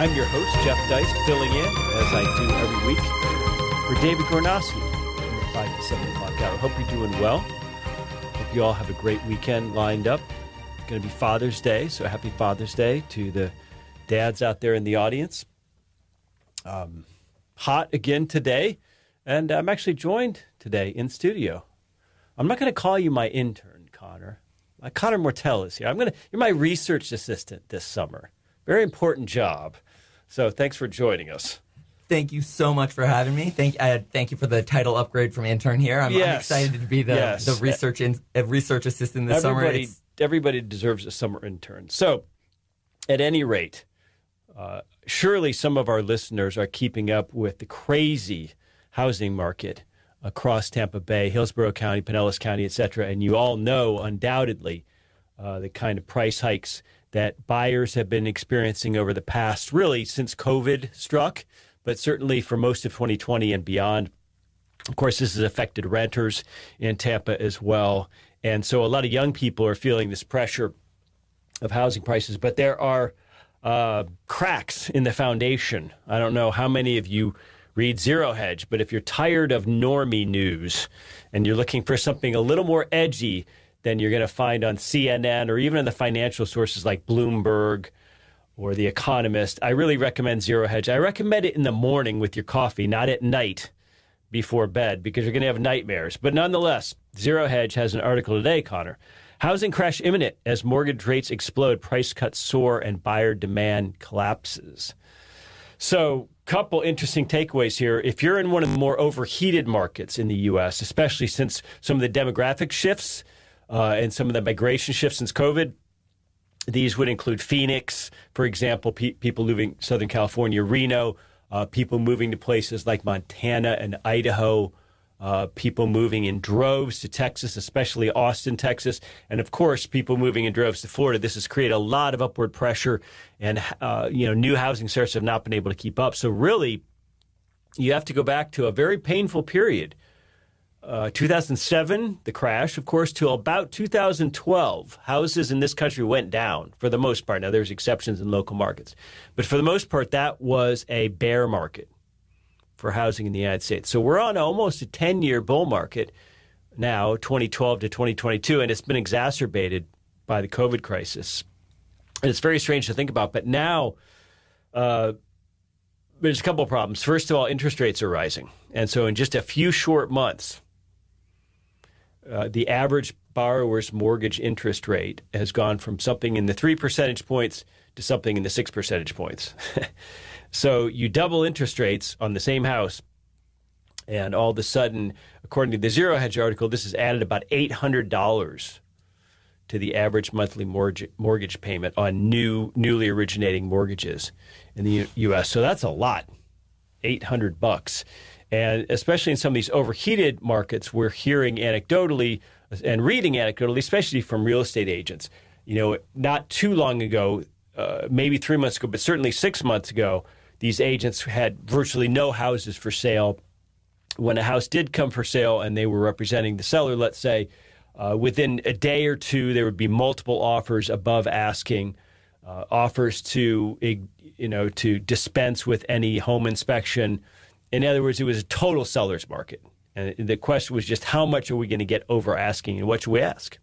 I'm your host, Jeff Deist, filling in, as I do every week, for David Gornosky in the 5 to 7 o'clock hour. Hope you're doing well. Hope you all have a great weekend lined up. It's going to be Father's Day, so happy Father's Day to the dads out there in the audience. Hot again today, and I'm actually joined today in studio. I'm not going to call you my intern, Connor. Connor Mortell is here. You're my research assistant this summer. Very important job. So thanks for joining us. Thank you so much for having me. Thank you for the title upgrade from intern here. I'm excited to be the research assistant this summer. Everybody deserves a summer intern. So at any rate, surely some of our listeners are keeping up with the crazy housing market across Tampa Bay, Hillsborough County, Pinellas County, et cetera. And you all know undoubtedly the kind of price hikes that buyers have been experiencing over the past, really since COVID struck, but certainly for most of 2020 and beyond. Of course, this has affected renters in Tampa as well. And so a lot of young people are feeling this pressure of housing prices, but there are cracks in the foundation. I don't know how many of you read Zero Hedge, but if you're tired of normie news and you're looking for something a little more edgy than you're going to find on CNN or even in the financial sources like Bloomberg or The Economist, I really recommend Zero Hedge. I recommend it in the morning with your coffee, not at night before bed, because you're going to have nightmares. But nonetheless, Zero Hedge has an article today, Connor. Housing crash imminent as mortgage rates explode, price cuts soar, and buyer demand collapses. So, couple interesting takeaways here. If you're in one of the more overheated markets in the U.S., especially since some of the demographic shifts and some of the migration shifts since COVID, these would include Phoenix, for example, people leaving Southern California, Reno, people moving to places like Montana and Idaho, people moving in droves to Texas, especially Austin, Texas, and of course, people moving in droves to Florida. This has created a lot of upward pressure, and new housing starts have not been able to keep up. So really, you have to go back to a very painful period. 2007, the crash, of course, to about 2012, houses in this country went down for the most part. Now, there's exceptions in local markets, but for the most part, that was a bear market for housing in the United States. So we're on almost a 10-year bull market now, 2012 to 2022, and it's been exacerbated by the COVID crisis. And it's very strange to think about, but now there's a couple of problems. First of all, interest rates are rising. And so in just a few short months, the average borrower's mortgage interest rate has gone from something in the 3 percentage points to something in the 6 percentage points. So you double interest rates on the same house, and all of a sudden, according to the Zero Hedge article, this has added about $800 to the average monthly mortgage payment on newly originating mortgages in the U.S. So that's a lot, $800. And especially in some of these overheated markets, we're hearing anecdotally and reading anecdotally, especially from real estate agents. Not too long ago, maybe 3 months ago, but certainly 6 months ago, these agents had virtually no houses for sale. When a house did come for sale and they were representing the seller, let's say, within a day or two, there would be multiple offers above asking, offers to dispense with any home inspection. In other words, it was a total seller's market. And the question was just how much are we going to get over asking and what should we ask?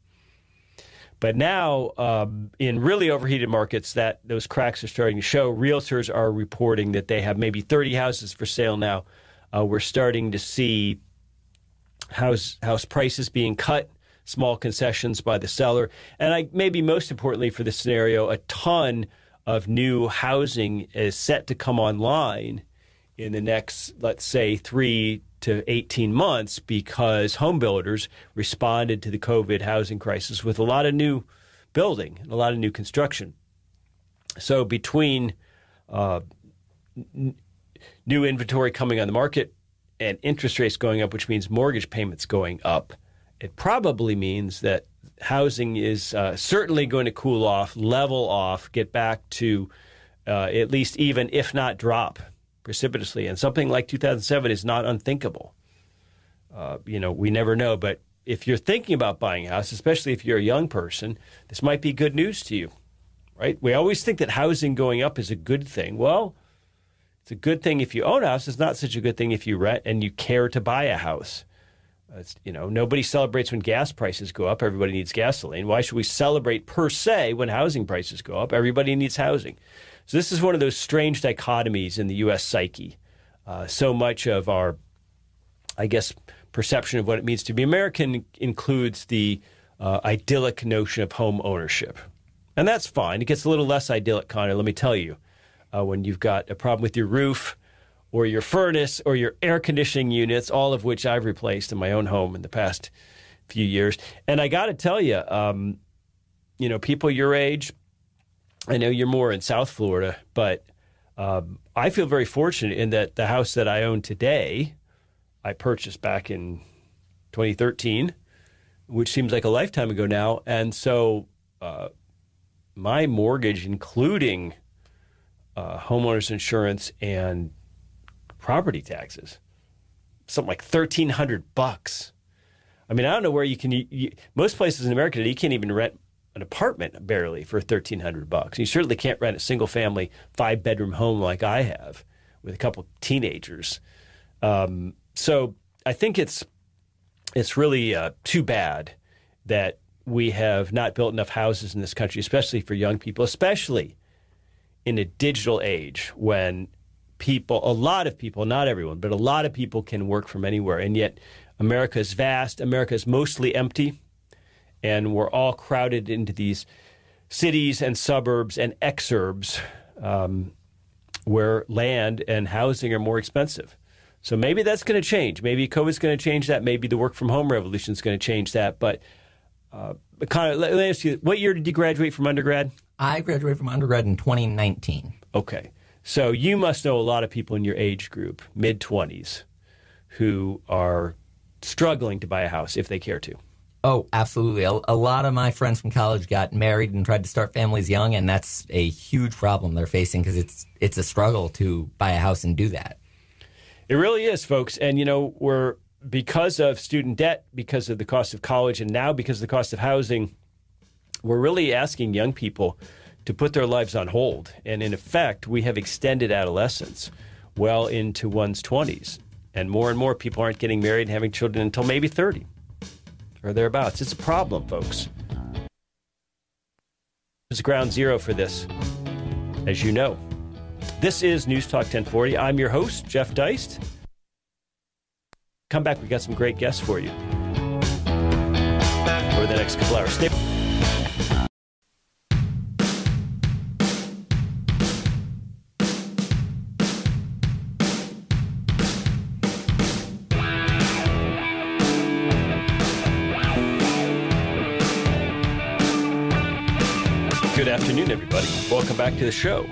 But now, in really overheated markets, those cracks are starting to show. Realtors are reporting that they have maybe 30 houses for sale now. We're starting to see house prices being cut, small concessions by the seller. And maybe most importantly for this scenario, a ton of new housing is set to come online in the next, let's say, 3 to 18 months because home builders responded to the COVID housing crisis with a lot of new building and a lot of new construction. So between new inventory coming on the market and interest rates going up, which means mortgage payments going up, it probably means that housing is certainly going to cool off, level off, get back to at least even, if not drop precipitously. And something like 2007 is not unthinkable. We never know. But if you're thinking about buying a house, especially if you're a young person, this might be good news to you. right? We always think that housing going up is a good thing. Well, it's a good thing if you own a house. It's not such a good thing if you rent and you care to buy a house. Nobody celebrates when gas prices go up. Everybody needs gasoline. Why should we celebrate per se when housing prices go up? Everybody needs housing. So this is one of those strange dichotomies in the U.S. psyche. So much of our, I guess, perception of what it means to be American includes the idyllic notion of home ownership. And that's fine. It gets a little less idyllic, Connor, let me tell you. When you've got a problem with your roof or your furnace or your air conditioning units, all of which I've replaced in my own home in the past few years. And I got to tell you, people your age, I know you're more in South Florida, but I feel very fortunate in that the house that I own today, I purchased back in 2013, which seems like a lifetime ago now. And so my mortgage, including homeowners insurance and property taxes, something like $1,300. I mean, I don't know where you can. Most places in America, you can't even rent an apartment barely for $1,300. You certainly can't rent a single-family 5-bedroom home like I have with a couple teenagers. So I think it's really too bad that we have not built enough houses in this country, especially for young people, especially in a digital age when a lot of people, not everyone, but a lot of people can work from anywhere. And yet America is vast. America is mostly empty. And we're all crowded into these cities and suburbs and exurbs where land and housing are more expensive. So maybe that's going to change. Maybe COVID's going to change that. Maybe the work from home revolution is going to change that. But Connor, let me ask you, what year did you graduate from undergrad? I graduated from undergrad in 2019. Okay. So you must know a lot of people in your age group, mid-20s, who are struggling to buy a house if they care to. Oh, absolutely. A lot of my friends from college got married and tried to start families young, and that's a huge problem they're facing because it's a struggle to buy a house and do that. It really is, folks. And, we're because of student debt, because of the cost of college, and now because of the cost of housing, we're really asking young people to put their lives on hold. And in effect, we have extended adolescence well into one's 20s. And more people aren't getting married and having children until maybe 30 or thereabouts. It's a problem, folks. It's ground zero for this, as you know. This is News Talk 1040. I'm your host, Jeff Deist. Come back. We've got some great guests for you for the next couple hours. Stay. Good afternoon, everybody. Welcome back to the show.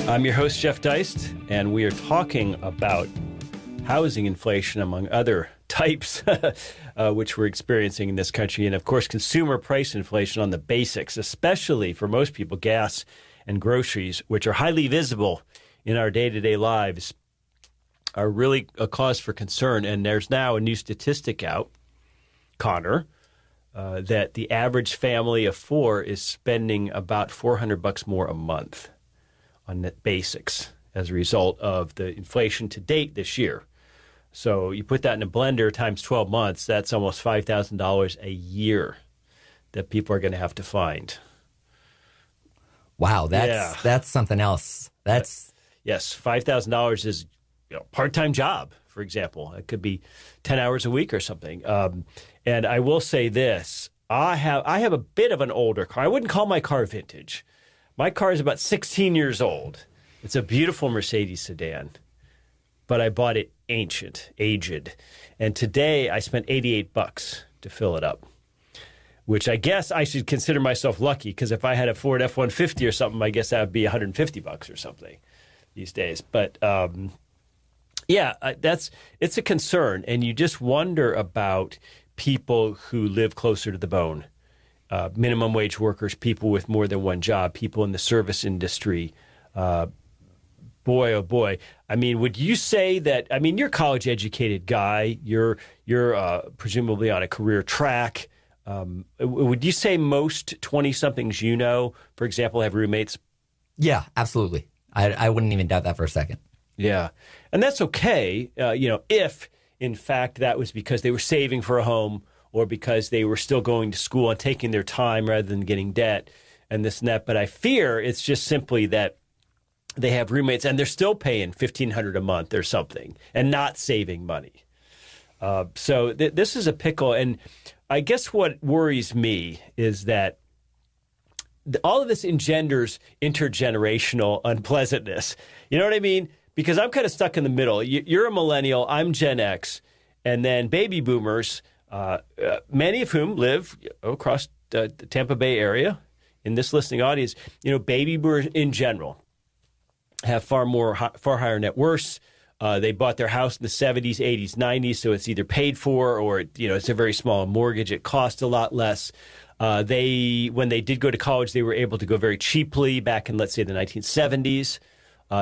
I'm your host, Jeff Deist, and we are talking about housing inflation, among other types, which we're experiencing in this country, and, of course, consumer price inflation on the basics, especially for most people, gas and groceries, which are highly visible in our day-to-day lives, are really a cause for concern. And there's now a new statistic out, Connor, that the average family of four is spending about $400 more a month on net basics as a result of the inflation to date this year. So you put that in a blender times 12 months, that's almost $5,000 a year that people are going to have to find. Wow, that's something else. Yes, $5,000 is part-time job, for example. It could be 10 hours a week or something. And I will say this, I have a bit of an older car. I wouldn't call my car vintage. My car is about 16 years old. It's a beautiful Mercedes sedan, but I bought it aged. And today I spent $88 to fill it up, which I guess I should consider myself lucky, because if I had a Ford F-150 or something, I guess that would be $150 or something these days. But it's a concern. And you just wonder about people who live closer to the bone, minimum wage workers, people with more than one job, people in the service industry. Boy, oh boy. I mean, would you say that, you're a college-educated guy. You're presumably on a career track. Would you say most 20-somethings you know, for example, have roommates? Yeah, absolutely. I wouldn't even doubt that for a second. Yeah. And that's okay, if, in fact, that was because they were saving for a home or because they were still going to school and taking their time rather than getting debt and this and that. But I fear it's just simply that they have roommates and they're still paying $1,500 a month or something and not saving money. So this is a pickle. And I guess what worries me is that all of this engenders intergenerational unpleasantness. You know what I mean? Because I'm kind of stuck in the middle. You're a millennial, I'm Gen X, and then baby boomers, many of whom live across the Tampa Bay area in this listening audience. Baby boomers in general have far higher net worths. They bought their house in the 70s, 80s, 90s, so it's either paid for or, it's a very small mortgage. It costs a lot less. When they did go to college, they were able to go very cheaply back in, let's say, the 1970s.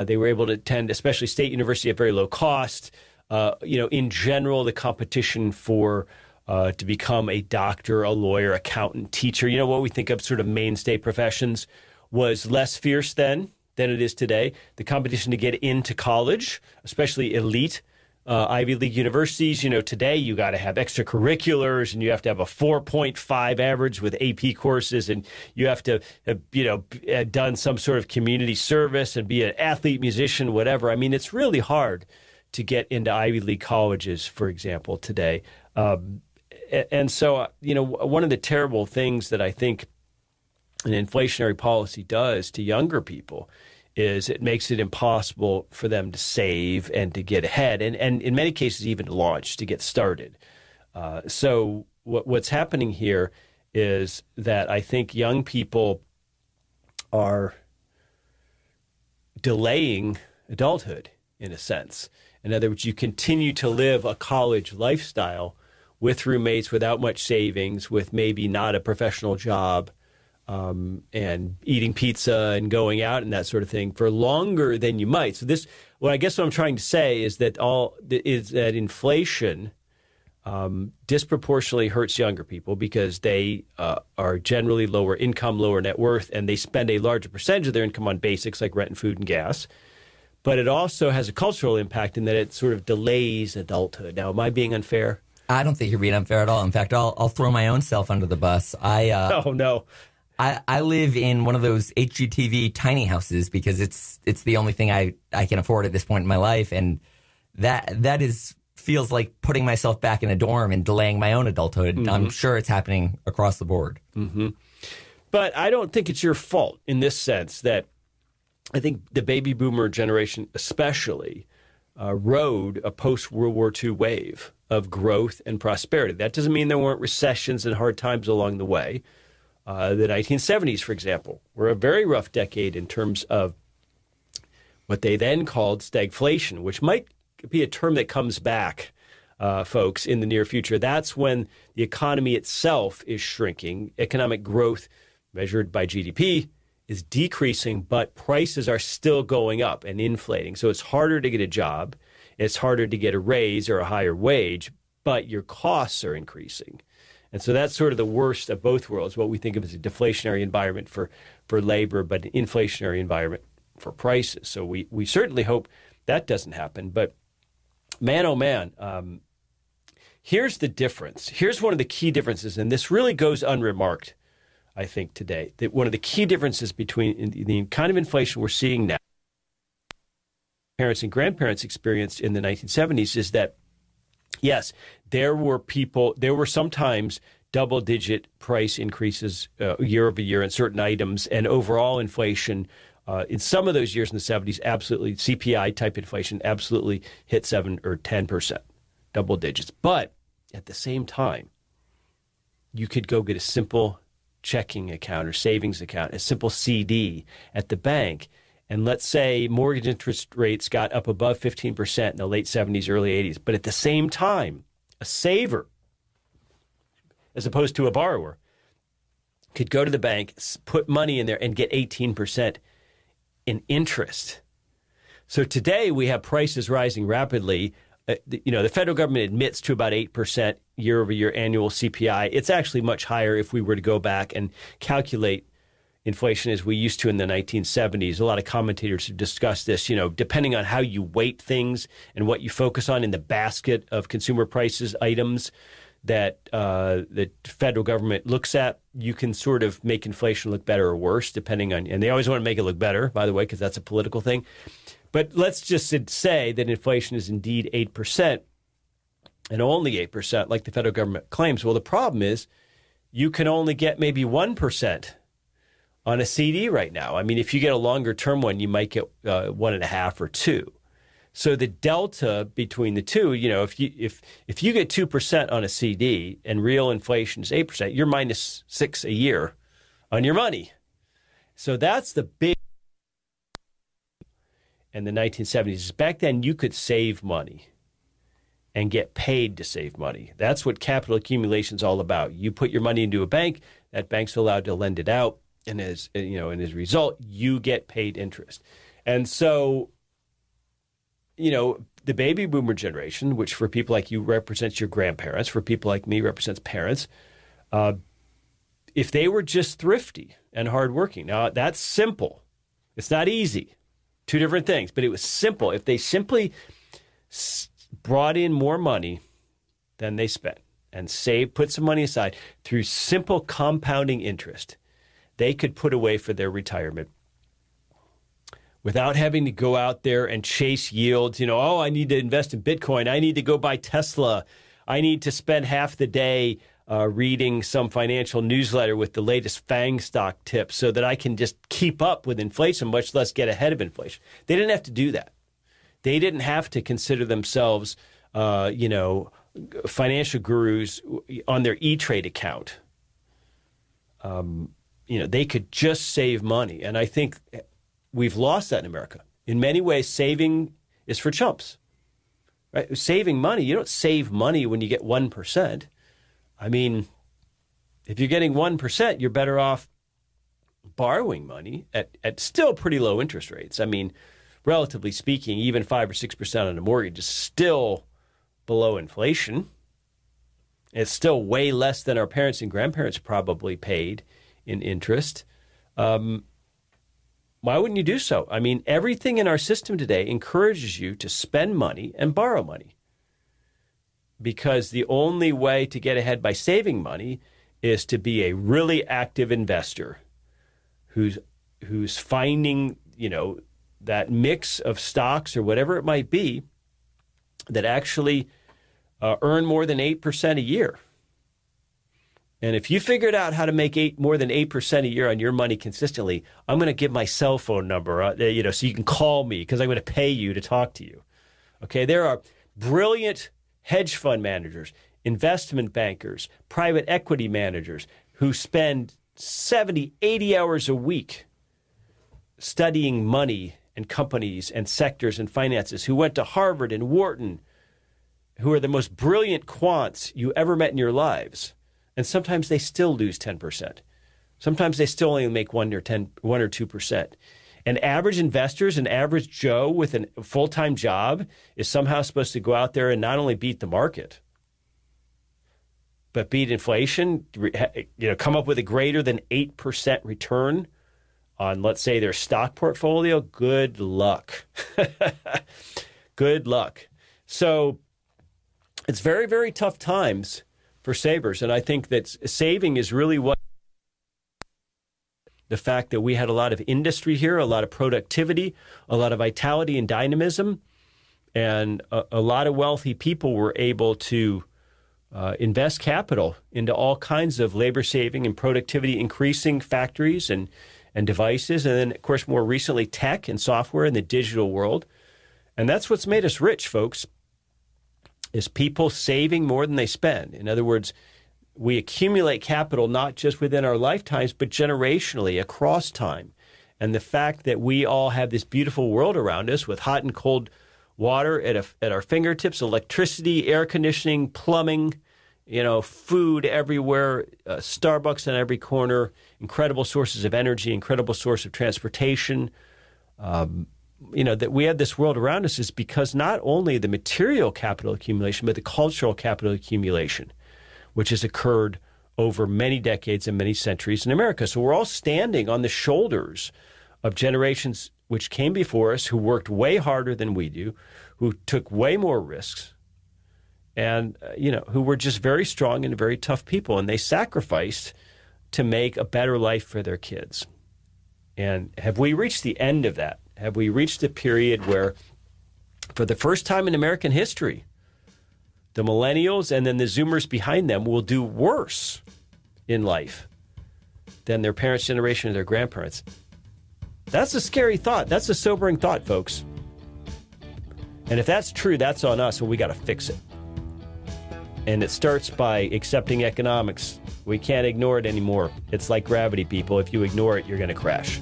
They were able to attend, especially State University, at very low cost. In general, the competition for to become a doctor, a lawyer, accountant, teacher, what we think of sort of mainstay professions, was less fierce then than it is today. The competition to get into college, especially elite Ivy League universities, today you got to have extracurriculars and you have to have a 4.5 average with AP courses and you have to have, done some sort of community service and be an athlete, musician, whatever. I mean, it's really hard to get into Ivy League colleges, for example, today. And so, one of the terrible things that I think an inflationary policy does to younger people is it makes it impossible for them to save and to get ahead, and in many cases even to launch, to get started. So what's happening here is that I think young people are delaying adulthood in a sense. In other words, you continue to live a college lifestyle with roommates, without much savings, with maybe not a professional job, and eating pizza and going out and that sort of thing for longer than you might. So I guess what I'm trying to say is that inflation disproportionately hurts younger people because they are generally lower income, lower net worth, and they spend a larger percentage of their income on basics like rent and food and gas. But it also has a cultural impact in that it sort of delays adulthood. Now, am I being unfair? I don't think you're being unfair at all. In fact, I'll throw my own self under the bus. Oh, no. I live in one of those HGTV tiny houses because it's the only thing I can afford at this point in my life, and that feels like putting myself back in a dorm and delaying my own adulthood. Mm-hmm. I'm sure it's happening across the board. Mm-hmm. But I don't think it's your fault in this sense that I think the baby boomer generation especially rode a post-World War II wave of growth and prosperity. That doesn't mean there weren't recessions and hard times along the way. The 1970s, for example, were a very rough decade in terms of what they then called stagflation, which might be a term that comes back, folks, in the near future. That's when the economy itself is shrinking. Economic growth measured by GDP is decreasing, but prices are still going up and inflating. So it's harder to get a job. It's harder to get a raise or a higher wage, but your costs are increasing. And so that's sort of the worst of both worlds, what we think of as a deflationary environment for labor, but an inflationary environment for prices. So we certainly hope that doesn't happen. But man, oh man, here's the difference. Here's one of the key differences, and this really goes unremarked, I think, today. That one of the key differences between the kind of inflation we're seeing now, parents and grandparents experienced in the 1970s, is that yes, there were sometimes double-digit price increases year over year in certain items, and overall inflation in some of those years in the 70s, absolutely, CPI-type inflation absolutely hit 7 or 10%, double digits. But at the same time, you could go get a simple checking account or savings account, a simple CD at the bank, and let's say mortgage interest rates got up above 15% in the late 70s, early 80s. But at the same time, a saver, as opposed to a borrower, could go to the bank, put money in there, and get 18% in interest. So today we have prices rising rapidly. The federal government admits to about 8% year-over-year annual CPI. It's actually much higher if we were to go back and calculate inflation as we used to in the 1970s. A lot of commentators have discussed this, depending on how you weight things and what you focus on in the basket of consumer prices items that the federal government looks at, you can sort of make inflation look better or worse, depending on, and they always want to make it look better, by the way, because that's a political thing. But let's just say that inflation is indeed 8% and only 8%, like the federal government claims. Well, the problem is you can only get maybe 1% on a CD right now. I mean, if you get a longer term one, you might get 1.5 or 2. So the delta between the two, if you get 2% on a CD and real inflation is 8%, you're minus 6 a year on your money. So that's the big in the 1970s. Back then, you could save money and get paid to save money. That's what capital accumulation is all about. You put your money into a bank, that bank's allowed to lend it out, and as a result, you get paid interest. And so, the baby boomer generation, which for people like you represents your grandparents, for people like me represents parents, if they were just thrifty and hardworking, now that's simple. It's not easy. Two different things, but it was simple. If they simply brought in more money than they spent and put some money aside through simple compounding interest, they could put away for their retirement without having to go out there and chase yields. I need to invest in Bitcoin. I need to go buy Tesla. I need to spend half the day reading some financial newsletter with the latest FANG stock tips so that I can just keep up with inflation, much less get ahead of inflation. They didn't have to do that. They didn't have to consider themselves, financial gurus on their E-Trade account. They could just save money. And I think we've lost that in America. In many ways, saving is for chumps. Right? Saving money, you don't save money when you get 1%. I mean, if you're getting 1%, you're better off borrowing money at still pretty low interest rates. I mean, relatively speaking, even 5 or 6% on a mortgage is still below inflation. It's still way less than our parents and grandparents probably paid in interest. Why wouldn't you do so? I mean, everything in our system today encourages you to spend money and borrow money, because the only way to get ahead by saving money is to be a really active investor who's finding, that mix of stocks or whatever it might be that actually earn more than 8% a year. And if you figured out how to make more than 8% a year on your money consistently, I'm going to give my cell phone number, so you can call me, because I'm going to pay you to talk to you. Okay, there are brilliant hedge fund managers, investment bankers, private equity managers who spend 70, 80 hours a week studying money and companies and sectors and finances, who went to Harvard and Wharton, who are the most brilliant quants you ever met in your lives. And sometimes they still lose 10%. Sometimes they still only make 1 or 2%. And average investors, an average Joe with a full-time job, is somehow supposed to go out there and not only beat the market, but beat inflation, come up with a greater than 8% return on, let's say, their stock portfolio. Good luck. Good luck. So it's very, very tough times for savers. And I think that saving is really what the fact that we had a lot of industry here, a lot of productivity, a lot of vitality and dynamism, and a lot of wealthy people were able to invest capital into all kinds of labor saving and productivity increasing factories and devices. And then, of course, more recently, tech and software in the digital world. And that's what's made us rich, folks, is people saving more than they spend. In other words, we accumulate capital not just within our lifetimes, but generationally across time. And the fact that we all have this beautiful world around us with hot and cold water at our fingertips, electricity, air conditioning, plumbing, food everywhere, Starbucks on every corner, incredible sources of energy, incredible source of transportation, that we have this world around us is because not only the material capital accumulation, but the cultural capital accumulation. which has occurred over many decades and many centuries in America. So we're all standing on the shoulders of generations which came before us, who worked way harder than we do, who took way more risks, and who were just very strong and very tough people, and they sacrificed to make a better life for their kids. And have we reached the end of that? Have we reached the period where, for the first time in American history, the millennials and then the Zoomers behind them will do worse in life than their parents' generation or their grandparents? That's a scary thought. That's a sobering thought, folks. And if that's true, that's on us, and we got to fix it. And it starts by accepting economics. We can't ignore it anymore. It's like gravity, people. If you ignore it, you're going to crash.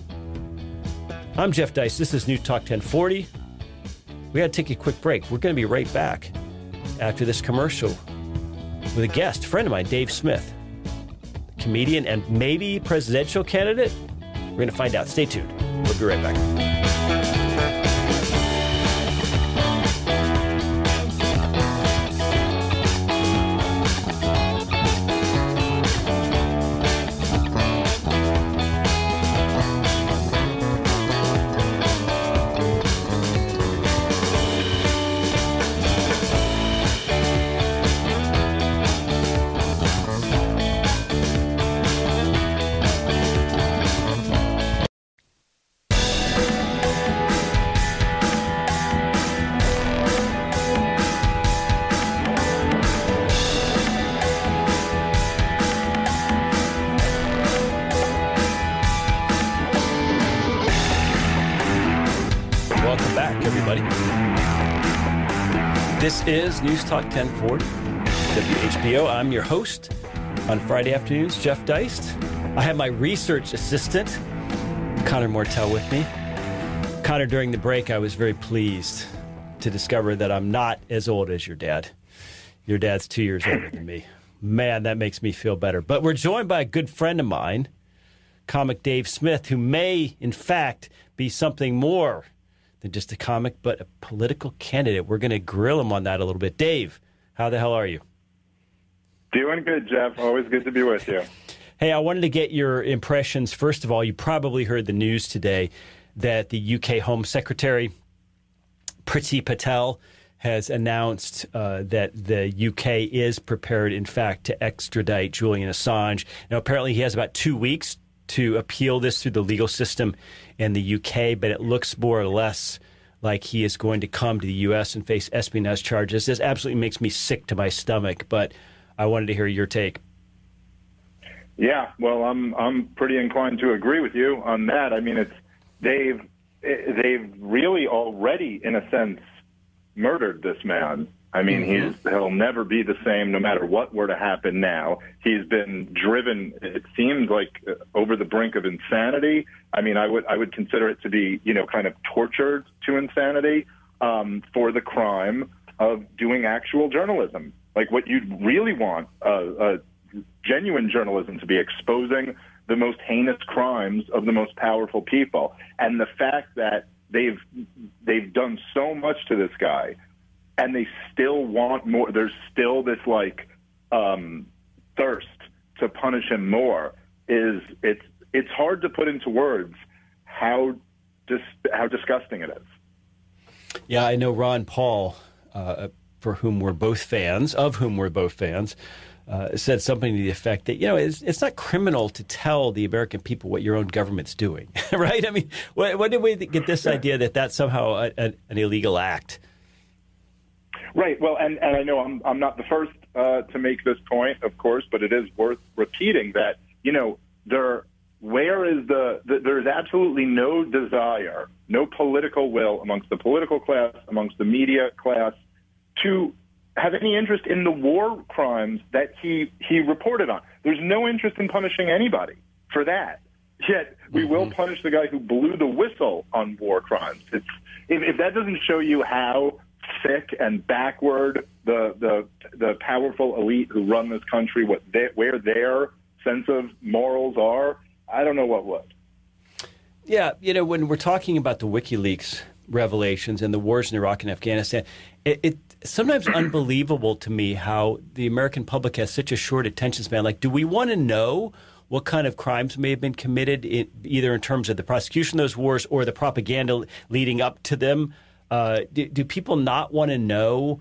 I'm Jeff Deist. This is News Talk 1040. We got to take a quick break. We're going to be right back after this commercial with a guest, a friend of mine, Dave Smith, comedian and maybe presidential candidate. We're going to find out. Stay tuned. We'll be right back. This is News Talk 1040, WHBO. I'm your host on Friday afternoons, Jeff Deist. I have my research assistant, Connor Mortell, with me. Connor, during the break, I was very pleased to discover that I'm not as old as your dad. Your dad's 2 years older than me. Man, that makes me feel better. But we're joined by a good friend of mine, comic Dave Smith, who may, in fact, be something more than just a comic, but a political candidate. We're going to grill him on that a little bit. Dave, how the hell are you? Doing good, Jeff. Always good to be with you. Hey, I wanted to get your impressions. First of all, you probably heard the news today that the UK Home Secretary, Priti Patel, has announced that the UK is prepared, in fact, to extradite Julian Assange. Now, apparently he has about 2 weeks to appeal this through the legal system in the UK, but it looks more or less like he is going to come to the U.S. and face espionage charges. This absolutely makes me sick to my stomach, but I wanted to hear your take. Yeah, well, I'm pretty inclined to agree with you on that. I mean, they've really already, in a sense, murdered this man. I mean, he'll never be the same no matter what were to happen now. He's been driven, it seems like, over the brink of insanity. I mean, I would consider it to be, kind of tortured to insanity for the crime of doing actual journalism. Like what you'd really want, genuine journalism, to be exposing the most heinous crimes of the most powerful people. And the fact that they've done so much to this guy, and they still want more. There's still this thirst to punish him more. It's hard to put into words how disgusting it is. Yeah, I know Ron Paul, of whom we're both fans, said something to the effect that, it's not criminal to tell the American people what your own government's doing, right? I mean, when did we get this idea that that's somehow an illegal act? Right. Well, and I know I'm not the first to make this point, of course, but it is worth repeating that, there is absolutely no desire, no political will amongst the political class, amongst the media class, to have any interest in the war crimes that he reported on. There's no interest in punishing anybody for that. Yet we will punish the guy who blew the whistle on war crimes. If that doesn't show you how sick and backward the powerful elite who run this country, where their sense of morals are, I don't know what would. Yeah, when we're talking about the WikiLeaks revelations and the wars in Iraq and Afghanistan, sometimes unbelievable to me how the American public has such a short attention span. Like, do we want to know what kind of crimes may have been committed, either in terms of the prosecution of those wars or the propaganda leading up to them? Do people not want to know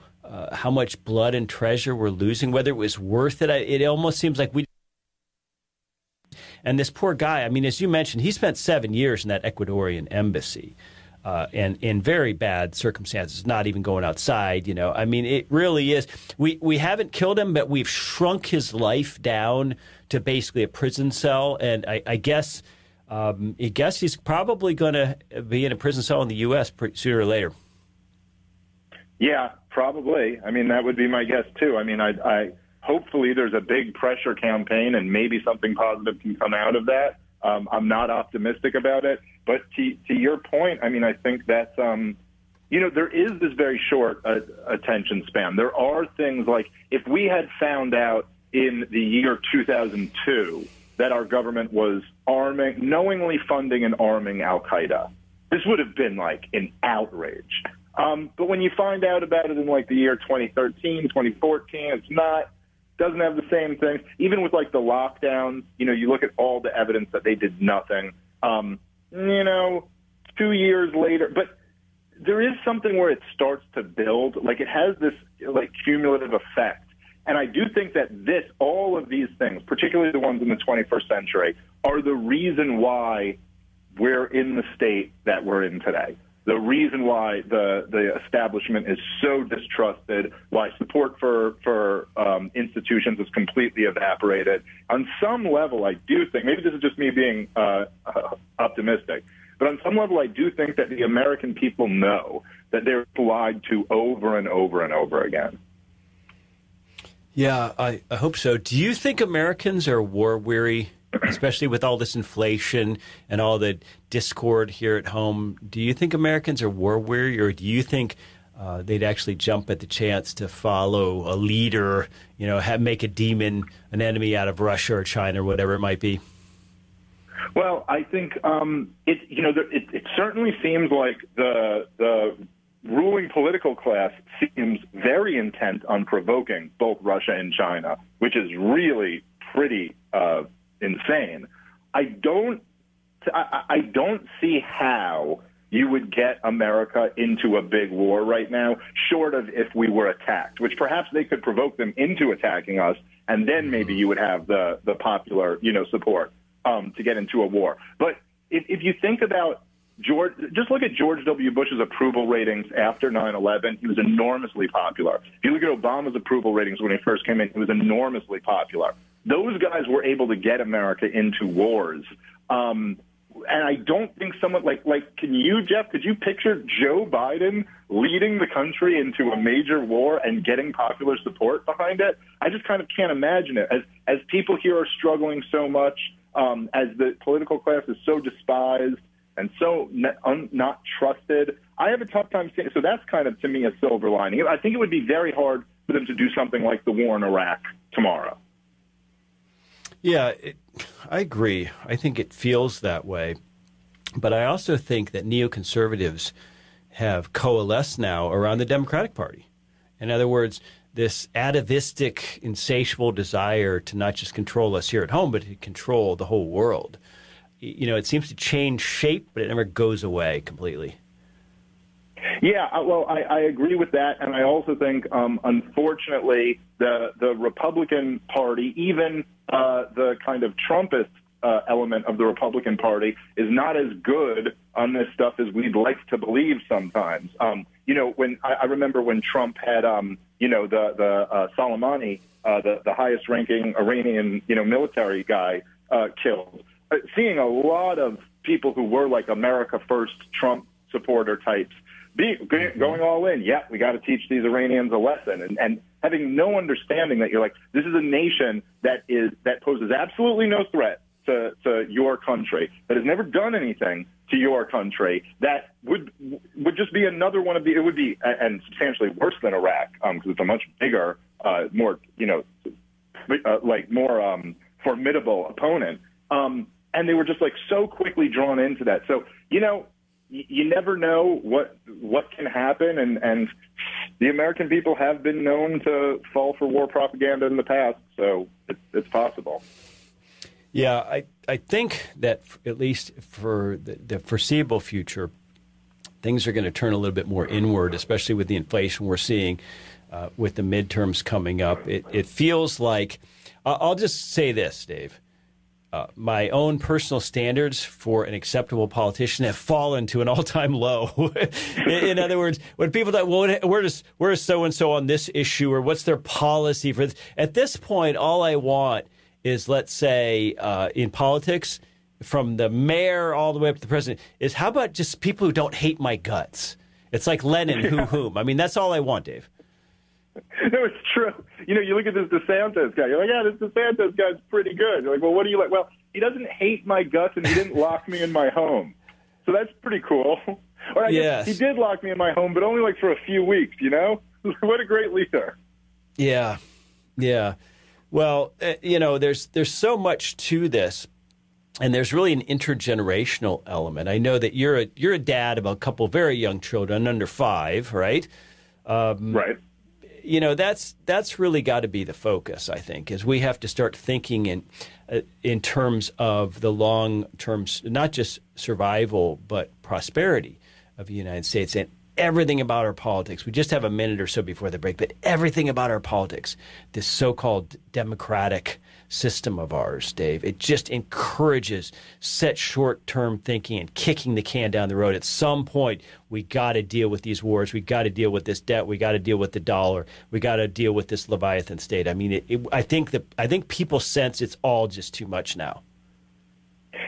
how much blood and treasure we're losing, whether it was worth it? It almost seems like we... And this poor guy, I mean, as you mentioned, he spent 7 years in that Ecuadorian embassy. And in very bad circumstances, not even going outside, you know. I mean, it really is. We haven't killed him, but we've shrunk his life down to basically a prison cell. And I guess he's probably going to be in a prison cell in the U.S. Sooner or later. Yeah, probably. I mean, that would be my guess, too. I mean, I hopefully there's a big pressure campaign and maybe something positive can come out of that. I'm not optimistic about it. But to your point, I mean, I think that's, there is this very short attention span. There are things like if we had found out in the year 2002 that our government was knowingly funding and arming al-Qaeda, this would have been like an outrage. But when you find out about it in like the year 2013, 2014, doesn't have the same things. Even with like the lockdowns, you look at all the evidence that they did nothing. 2 years later, but there is something where it starts to build, like it has this like cumulative effect. And I do think that all of these things, particularly the ones in the 21st century, are the reason why we're in the state that we're in today. The reason why the establishment is so distrusted, why support for institutions has completely evaporated. On some level, I do think, maybe this is just me being optimistic, but on some level, I do think that the American people know that they're lied to over and over and over again. Yeah, I hope so. Do you think Americans are war-weary, especially with all this inflation and all the discord here at home? Do you think Americans are war-weary, or do you think they'd actually jump at the chance to follow a leader, make a demon, an enemy out of Russia or China or whatever it might be? Well, I think it certainly seems like the ruling political class seems very intent on provoking both Russia and China, which is really pretty insane. I don't see how you would get America into a big war right now, short of if we were attacked, which perhaps they could provoke them into attacking us, and then maybe you would have the popular support to get into a war. But if you think about just look at George W. Bush's approval ratings after 9/11. He was enormously popular. If you look at Obama's approval ratings when he first came in, he was enormously popular. Those guys were able to get America into wars. And I don't think someone like could you picture Joe Biden leading the country into a major war and getting popular support behind it? I just kind of can't imagine it. As people here are struggling so much, as the political class is so despised and so not trusted, I have a tough time seeing. So that's kind of, to me, a silver lining. I think it would be very hard for them to do something like the war in Iraq tomorrow. Yeah, I agree. I think it feels that way. But I also think that neoconservatives have coalesced now around the Democratic Party. In other words, this atavistic, insatiable desire to not just control us here at home, but to control the whole world. It seems to change shape, but it never goes away completely. Yeah, well, I agree with that, and I also think, unfortunately, the Republican Party, even the kind of Trumpist element of the Republican Party, is not as good on this stuff as we'd like to believe sometimes. When I remember when Trump had, the Soleimani, the highest-ranking Iranian, military guy killed. Seeing a lot of people who were like America First Trump supporter types going all in. Yeah, we got to teach these Iranians a lesson, and having no understanding that you're like, this is a nation that poses absolutely no threat to your country, that has never done anything to your country, that would just be another one of the, it would be, and substantially worse than Iraq, because it's a much bigger, more formidable opponent. And they were just like so quickly drawn into that. So, you never know what can happen. And the American people have been known to fall for war propaganda in the past, so it's possible. Yeah, I think that at least for the foreseeable future, things are going to turn a little bit more inward, especially with the inflation we're seeing with the midterms coming up. It feels like, I'll just say this, Dave. My own personal standards for an acceptable politician have fallen to an all-time low. In other words, when people say, well, where is so-and-so on this issue, or what's their policy for this? At this point, all I want is, let's say, in politics, from the mayor all the way up to the president, is how about just people who don't hate my guts? It's like Lenin, whom. I mean, that's all I want, Dave. No, it's true. You look at this DeSantis guy. You're like, yeah, this DeSantis guy's pretty good. You're like, well, what do you like? Well, he doesn't hate my guts, and he didn't lock me in my home. So that's pretty cool. Or I guess he did lock me in my home, but only like for a few weeks, What a great leader. Yeah. Well, there's so much to this, and there's really an intergenerational element. I know that you're a dad of a couple of very young children, under 5, right? Right. That's really got to be the focus, I think, is we have to start thinking in terms of the long term, not just survival, but prosperity of the United States and everything about our politics. We just have a minute or so before the break, but everything about our politics, this so-called democratic system of ours, Dave, it just encourages such short-term thinking and kicking the can down the road. At some point, we got to deal with these wars. We got to deal with this debt. We got to deal with the dollar. We got to deal with this Leviathan state. I mean, I think people sense it's all just too much now.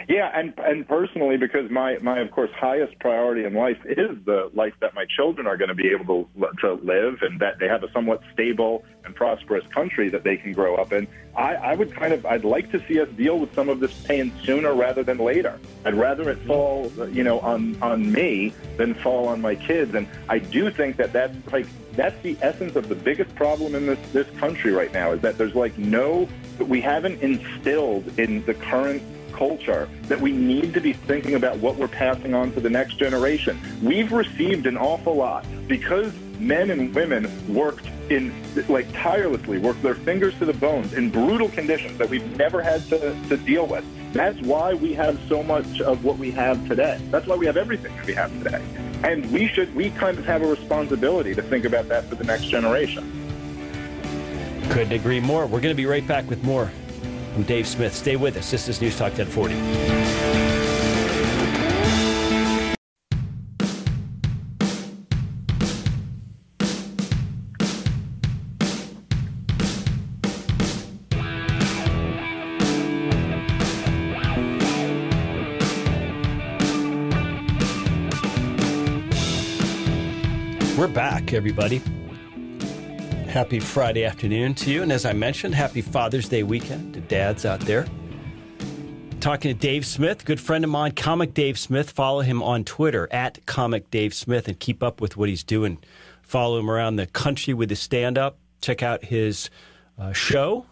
Yeah, and personally, because my of course highest priority in life is the life that my children are going to be able to live, and that they have a somewhat stable and prosperous country that they can grow up in. I'd like to see us deal with some of this pain sooner rather than later. I'd rather it fall, on me than fall on my kids. And I do think that's the essence of the biggest problem in this country right now, is that there's we haven't instilled in the current culture that we need to be thinking about what we're passing on to the next generation. We've received an awful lot because men and women worked tirelessly, worked their fingers to the bones in brutal conditions that we've never had to deal with. That's why we have so much of what we have today. That's why we have everything that we have today. And we kind of have a responsibility to think about that for the next generation. Couldn't agree more. We're going to be right back with more from Dave Smith. Stay with us. This is News Talk 1040. We're back, everybody. Happy Friday afternoon to you. And as I mentioned, happy Father's Day weekend to dads out there. Talking to Dave Smith, good friend of mine, Comic Dave Smith. Follow him on Twitter at Comic Dave Smith and keep up with what he's doing. Follow him around the country with his stand-up. Check out his show,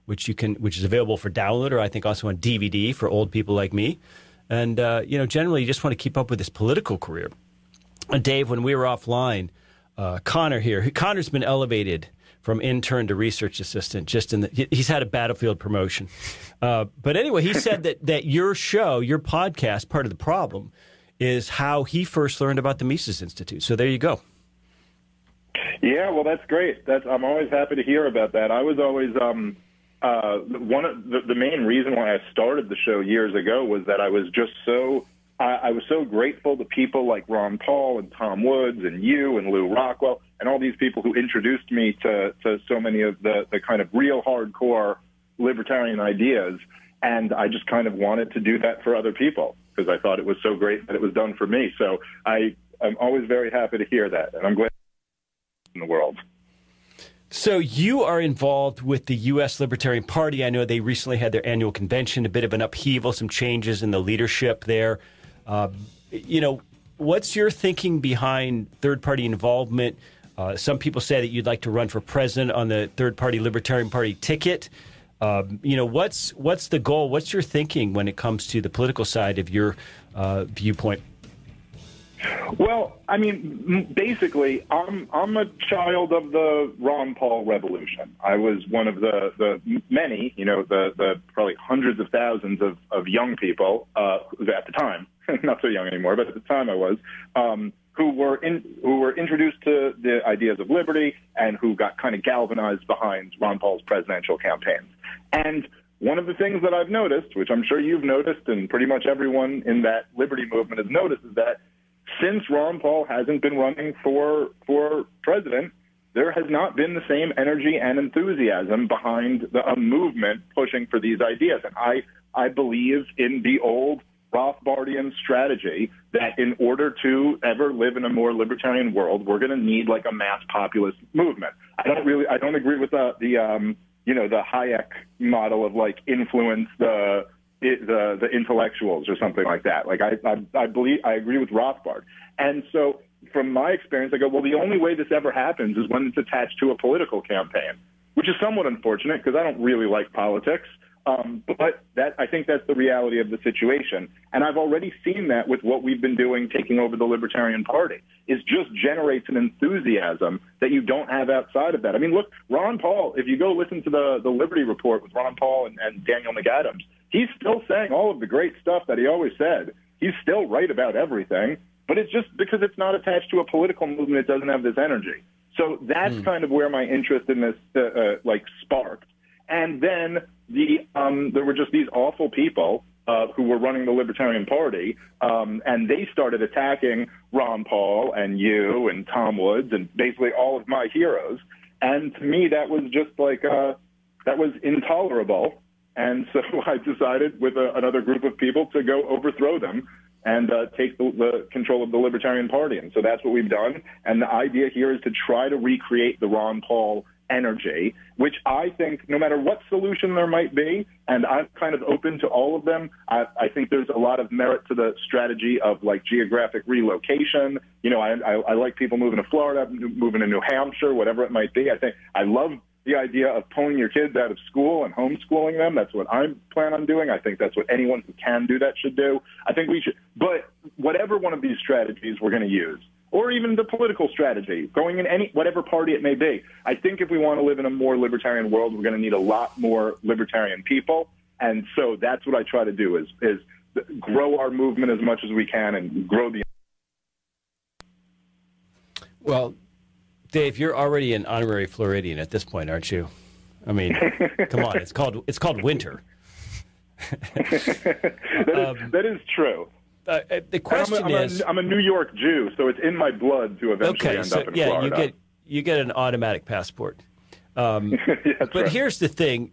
which is available for download, or I think also on DVD for old people like me. And, generally you just want to keep up with his political career. And Dave, when we were offline, Connor here. Connor's been elevated from intern to research assistant. He's had a battlefield promotion. But anyway, he said that your show, your podcast, part of the problem is how he first learned about the Mises Institute. So there you go. Yeah, well, that's great. I'm always happy to hear about that. I was always one of the main reason why I started the show years ago was that I was just I was so grateful to people like Ron Paul and Tom Woods and you and Lou Rockwell and all these people who introduced me to so many of the kind of real hardcore libertarian ideas. And I just kind of wanted to do that for other people because I thought it was so great that it was done for me. So I'm always very happy to hear that. And I'm glad in the world. So you are involved with the U.S. Libertarian Party. I know they recently had their annual convention, a bit of an upheaval, some changes in the leadership there. What's your thinking behind third-party involvement? Some people say that you'd like to run for president on the third-party Libertarian Party ticket. What's the goal? What's your thinking when it comes to the political side of your viewpoint? Well, I mean, basically, I'm a child of the Ron Paul revolution. I was one of the many, the probably hundreds of thousands of young people at the time, not so young anymore, but at the time I was, who were introduced to the ideas of liberty and who got kind of galvanized behind Ron Paul's presidential campaigns. And one of the things that I've noticed, which I'm sure you've noticed and pretty much everyone in that liberty movement has noticed, is that since Ron Paul hasn't been running for president, there has not been the same energy and enthusiasm behind a movement pushing for these ideas. And I believe in the old Rothbardian strategy that in order to ever live in a more libertarian world, we're going to need like a mass populist movement. I don't agree with the Hayek model of like influence the intellectuals or something like that. Like I agree with Rothbard. And so from my experience, I go, well, the only way this ever happens is when it's attached to a political campaign, which is somewhat unfortunate because I don't really like politics. But I think that's the reality of the situation. And I've already seen that with what we've been doing, taking over the Libertarian Party, is just generates an enthusiasm that you don't have outside of that. I mean, look, Ron Paul, if you go listen to the Liberty Report with Ron Paul and Daniel McAdams, he's still saying all of the great stuff that he always said. He's still right about everything, but it's just because it's not attached to a political movement, it doesn't have this energy. So that's kind of where my interest in this sparked. And then there were just these awful people who were running the Libertarian Party, and they started attacking Ron Paul and you and Tom Woods and basically all of my heroes. And to me, that was just like that was intolerable. And so I decided with another group of people to go overthrow them and take the control of the Libertarian Party. And so that's what we've done. And the idea here is to try to recreate the Ron Paul energy, which I think no matter what solution there might be, and I'm kind of open to all of them, I think there's a lot of merit to the strategy of like geographic relocation. I like people moving to Florida, moving to New Hampshire, whatever it might be. I love the idea of pulling your kids out of school and homeschooling them. That's what I plan on doing. I think that's what anyone who can do that should do. I think we should, but whatever one of these strategies we're going to use, or even the political strategy, going in whatever party it may be. I think if we want to live in a more libertarian world, we're going to need a lot more libertarian people. And so that's what I try to do is grow our movement as much as we can and grow the... Well, Dave, you're already an honorary Floridian at this point, aren't you? I mean, come on, it's called winter. That is true. The question is, I'm a New York Jew, so it's in my blood to eventually end up in Florida. you get an automatic passport. But right. Here's the thing.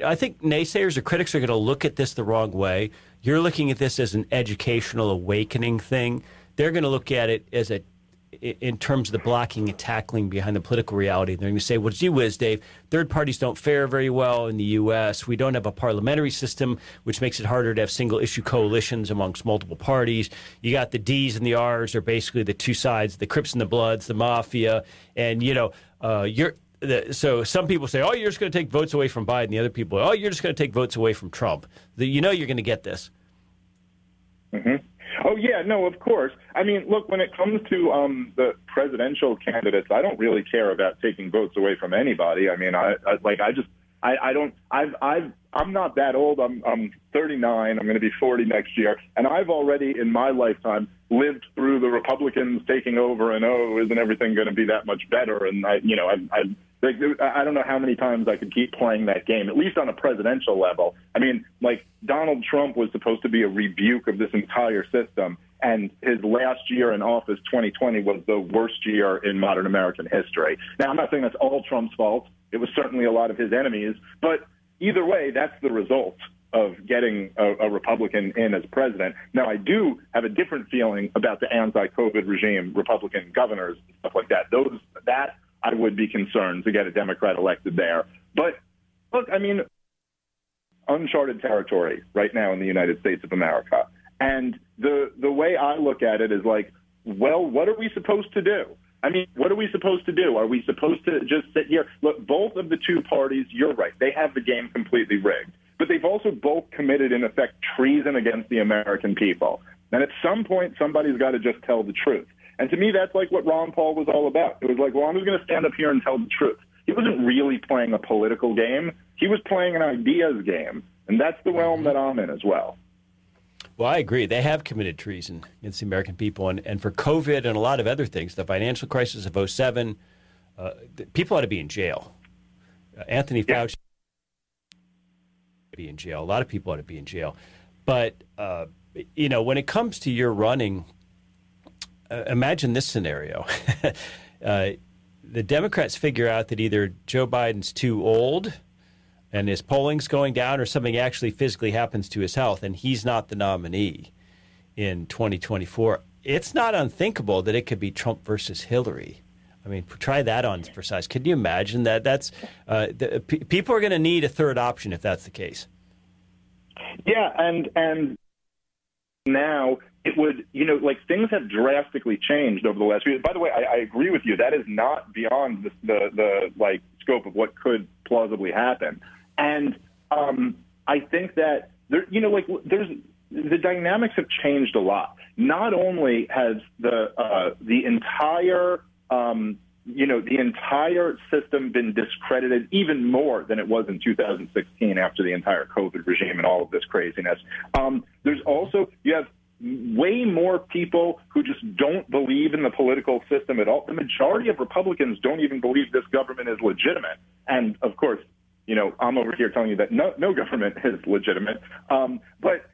I think naysayers or critics are going to look at this the wrong way. You're looking at this as an educational awakening thing. They're going to look at it as in terms of the blocking and tackling behind the political reality. They're going to say, well, gee whiz, Dave, third parties don't fare very well in the U.S. We don't have a parliamentary system, which makes it harder to have single-issue coalitions amongst multiple parties. You got the D's and the R's are basically the two sides, the Crips and the Bloods, the Mafia, and, so some people say, oh, you're just going to take votes away from Biden. The other people, oh, you're just going to take votes away from Trump. You're going to get this. Mm-hmm. Oh, yeah, no, of course. I mean, look, when it comes to the presidential candidates, I don't really care about taking votes away from anybody. I mean, I'm not that old. I'm 39. I'm going to be 40 next year. And I've already, in my lifetime, lived through the Republicans taking over and, isn't everything going to be that much better? And, I don't know how many times I could keep playing that game, at least on a presidential level. I mean, like, Donald Trump was supposed to be a rebuke of this entire system, and his last year in office, 2020, was the worst year in modern American history. Now, I'm not saying that's all Trump's fault. It was certainly a lot of his enemies, but either way, that's the result of getting a Republican in as president. Now, I do have a different feeling about the anti-COVID regime, Republican governors, stuff like that. That I would be concerned to get a Democrat elected there. But look, I mean, uncharted territory right now in the United States of America. And the way I look at it is like, well, what are we supposed to do? I mean, what are we supposed to do? Are we supposed to just sit here? Look, both of the two parties, you're right, they have the game completely rigged. But they've also both committed, in effect, treason against the American people. And at some point, somebody's got to just tell the truth. And to me, that's like what Ron Paul was all about. It was like, well, I'm just going to stand up here and tell the truth. He wasn't really playing a political game. He was playing an ideas game. And that's the realm that I'm in as well. Well, I agree. They have committed treason against the American people. And for COVID and a lot of other things, the financial crisis of 2007, people ought to be in jail. Anthony Fauci ought to be in jail. A lot of people ought to be in jail. But, when it comes to your running, imagine this scenario. The Democrats figure out that either Joe Biden's too old and his polling's going down, or something actually physically happens to his health, and he's not the nominee in 2024. It's not unthinkable that it could be Trump versus Hillary. I mean, try that on for size. Can you imagine that? That's people are going to need a third option if that's the case. Yeah, and now it would, things have drastically changed over the last year. By the way, I agree with you. That is not beyond the scope of what could plausibly happen. And I think that the dynamics have changed a lot. Not only has the entire system been discredited even more than it was in 2016 after the entire COVID regime and all of this craziness. There's also, you have way more people who just don't believe in the political system at all. The majority of Republicans don't even believe this government is legitimate. And of course, I'm over here telling you that no government is legitimate. But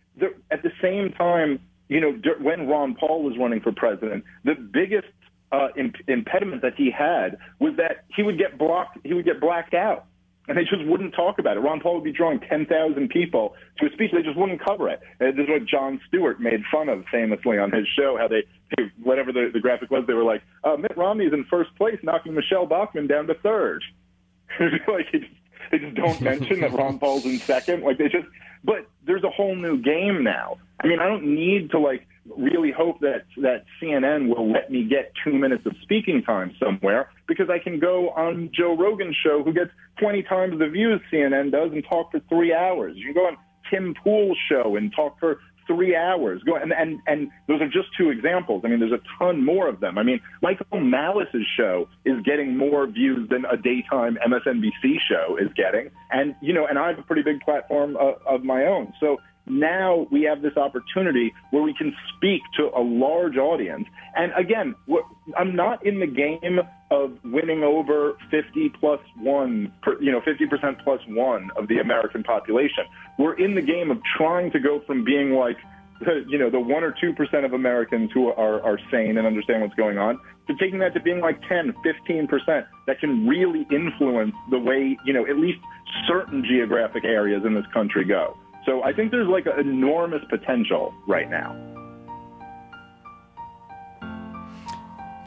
at the same time, when Ron Paul was running for president, the biggest impediment that he had was that he would get blacked out. And they just wouldn't talk about it. Ron Paul would be drawing 10,000 people to a speech. They just wouldn't cover it. This is what Jon Stewart made fun of famously on his show, how they whatever the graphic was, they were like, Mitt Romney's in first place, knocking Michelle Bachmann down to third. They just don't mention that Ron Paul's in second. But there's a whole new game now. I mean, I don't need to really hope that CNN will let me get 2 minutes of speaking time somewhere, because I can go on Joe Rogan's show, who gets 20 times the views CNN does, and talk for 3 hours. You can go on Tim Pool's show and talk for 3 hours. And those are just two examples. I mean, there's a ton more of them. I mean, Michael Malice's show is getting more views than a daytime MSNBC show is getting. And, and I have a pretty big platform of my own. So now we have this opportunity where we can speak to a large audience. And again, I'm not in the game of winning over 50% plus one of the American population. We're in the game of trying to go from being the 1 or 2% of Americans who are sane and understand what's going on, to taking that to being 10, 15% that can really influence the way, at least certain geographic areas in this country go. So I think there's an enormous potential right now.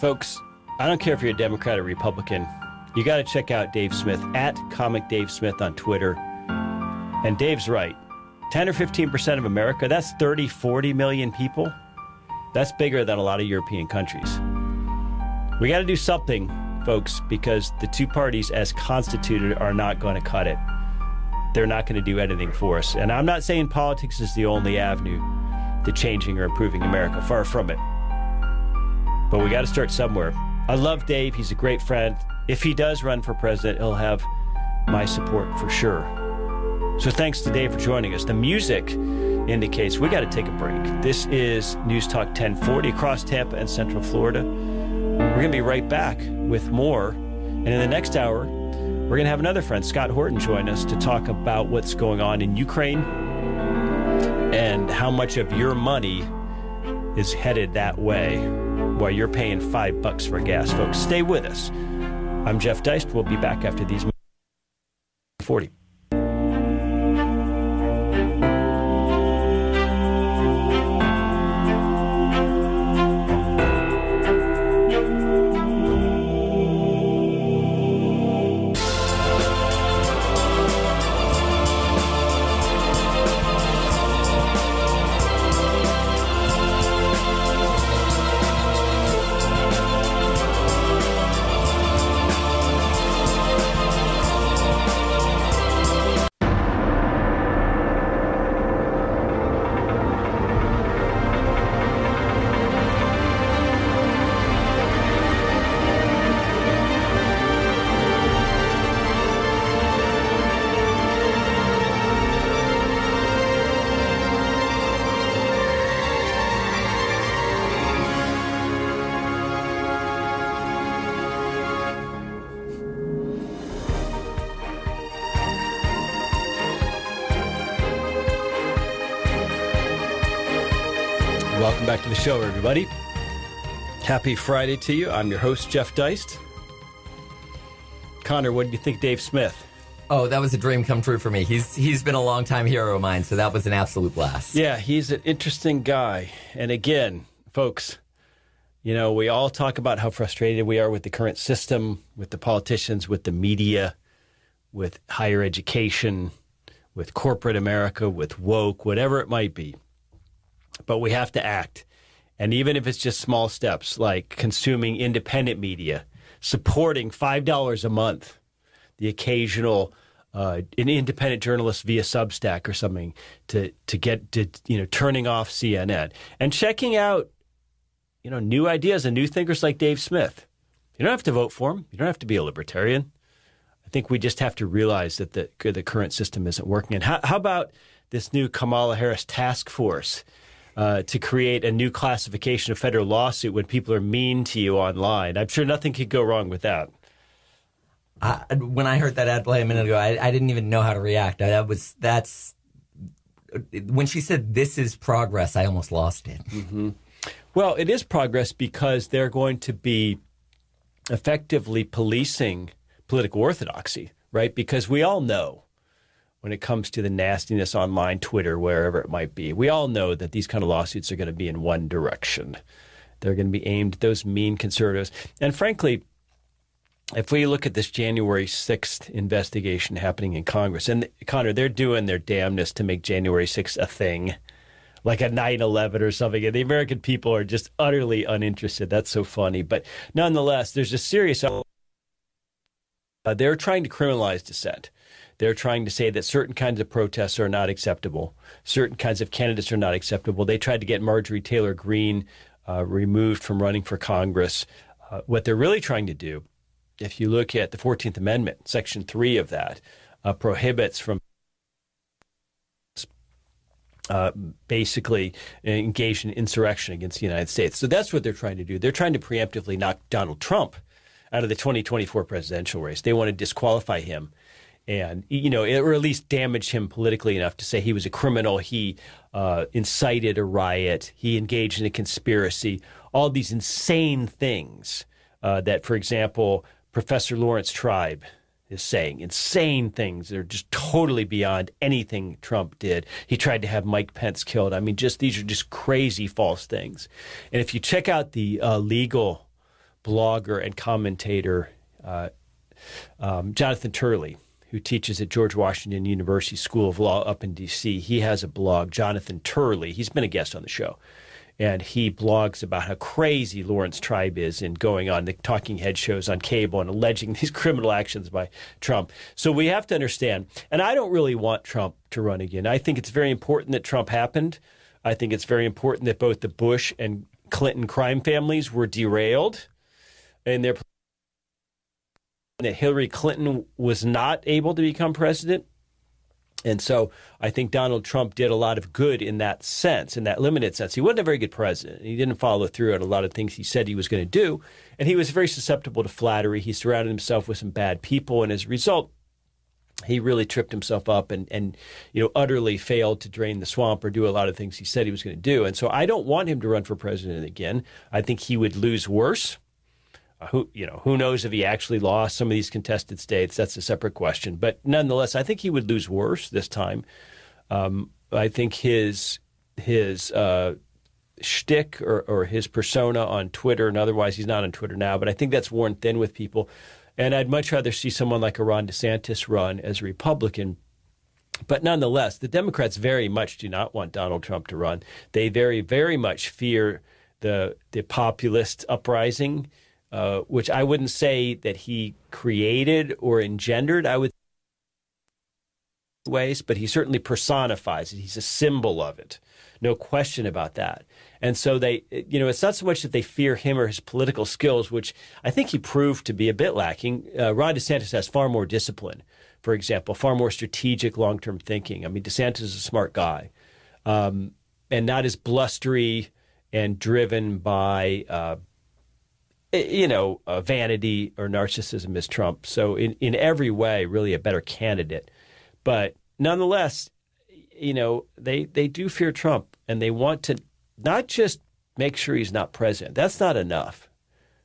Folks, I don't care if you're a Democrat or Republican. You got to check out Dave Smith at Comic Dave Smith on Twitter. And Dave's right. 10 or 15% of America, that's 30, 40 million people. That's bigger than a lot of European countries. We got to do something, folks, because the two parties as constituted are not going to cut it. They're not going to do anything for us. And I'm not saying politics is the only avenue to changing or improving America. Far from it. But we got to start somewhere. I love Dave. He's a great friend. If he does run for president, he'll have my support for sure. So thanks to Dave for joining us. The music indicates we got to take a break. This is News Talk 1040 across Tampa and Central Florida. We're going to be right back with more. And in the next hour, we're going to have another friend, Scott Horton, join us to talk about what's going on in Ukraine and how much of your money is headed that way while you're paying $5 for gas. Folks, stay with us. I'm Jeff Deist. We'll be back after these 40. Welcome back to the show, everybody. Happy Friday to you. I'm your host, Jeff Deist. Connor, what did you think of Dave Smith? Oh, that was a dream come true for me. He's been a longtime hero of mine, so that was an absolute blast. Yeah, he's an interesting guy. And again, folks, you know, we all talk about how frustrated we are with the current system, with the politicians, with the media, with higher education, with corporate America, with woke, whatever it might be. But we have to act. And even if it's just small steps like consuming independent media, supporting $5 a month, the occasional an independent journalist via Substack or something to get to, you know, turning off CNN and checking out, you know, new ideas and new thinkers like Dave Smith. You don't have to vote for him. You don't have to be a libertarian. I think we just have to realize that the current system isn't working. And how about this new Kamala Harris task force to create a new classification of federal lawsuit when people are mean to you online? I'm sure nothing could go wrong with that. When I heard that ad play a minute ago, I didn't even know how to react. That's when she said this is progress, I almost lost it. Mm-hmm. Well, it is progress because they're going to be effectively policing political orthodoxy, right? Because we all know when it comes to the nastiness online, Twitter, wherever it might be, we all know that these kind of lawsuits are going to be in one direction. They're going to be aimed at those mean conservatives. And frankly, if we look at this January 6th investigation happening in Congress, and Connor, they're doing their damnedest to make January 6th a thing, like a 9/11 or something. And the American people are just utterly uninterested. That's so funny. But nonetheless, there's a serious... they're trying to criminalize dissent. They're trying to say that certain kinds of protests are not acceptable. Certain kinds of candidates are not acceptable. They tried to get Marjorie Taylor Greene removed from running for Congress. What they're really trying to do, if you look at the 14th Amendment, Section 3 of that, prohibits from basically engage in insurrection against the United States. So that's what they're trying to do. They're trying to preemptively knock Donald Trump out of the 2024 presidential race. They want to disqualify him and, you know, or at least damage him politically enough to say he was a criminal. He incited a riot. He engaged in a conspiracy. All these insane things that, for example, Professor Lawrence Tribe is saying. Insane things that are just totally beyond anything Trump did. He tried to have Mike Pence killed. I mean, these are just crazy false things. And if you check out the legal blogger and commentator Jonathan Turley, who teaches at George Washington University School of Law up in D.C., he has a blog, Jonathan Turley. He's been a guest on the show. And he blogs about how crazy Lawrence Tribe is in going on the talking head shows on cable and alleging these criminal actions by Trump. So we have to understand, and I don't really want Trump to run again. I think it's very important that Trump happened. I think it's very important that both the Bush and Clinton crime families were derailed in their that Hillary Clinton was not able to become president. And so I think Donald Trump did a lot of good in that sense, in that limited sense. He wasn't a very good president. He didn't follow through on a lot of things he said he was going to do. And he was very susceptible to flattery. He surrounded himself with some bad people. And as a result, he really tripped himself up and you know, utterly failed to drain the swamp or do a lot of things he said he was going to do. And so I don't want him to run for president again. I think he would lose worse. Who knows if he actually lost some of these contested states? That's a separate question. But nonetheless, I think he would lose worse this time. I think his shtick or his persona on Twitter and otherwise, he's not on Twitter now, but I think that's worn thin with people. And I'd much rather see someone like a Ron DeSantis run as a Republican. But nonetheless, the Democrats very much do not want Donald Trump to run. They very, very much fear the populist uprising, which I wouldn't say that he created or engendered, I would ways, but he certainly personifies it. He's a symbol of it. No question about that. And so they, you know, it's not so much that they fear him or his political skills, which I think he proved to be a bit lacking. Ron DeSantis has far more discipline, for example, far more strategic long-term thinking. I mean, DeSantis is a smart guy and not as blustery and driven by vanity or narcissism as Trump. So in every way, really a better candidate. But nonetheless, you know, they do fear Trump and they want to not just make sure he's not president. That's not enough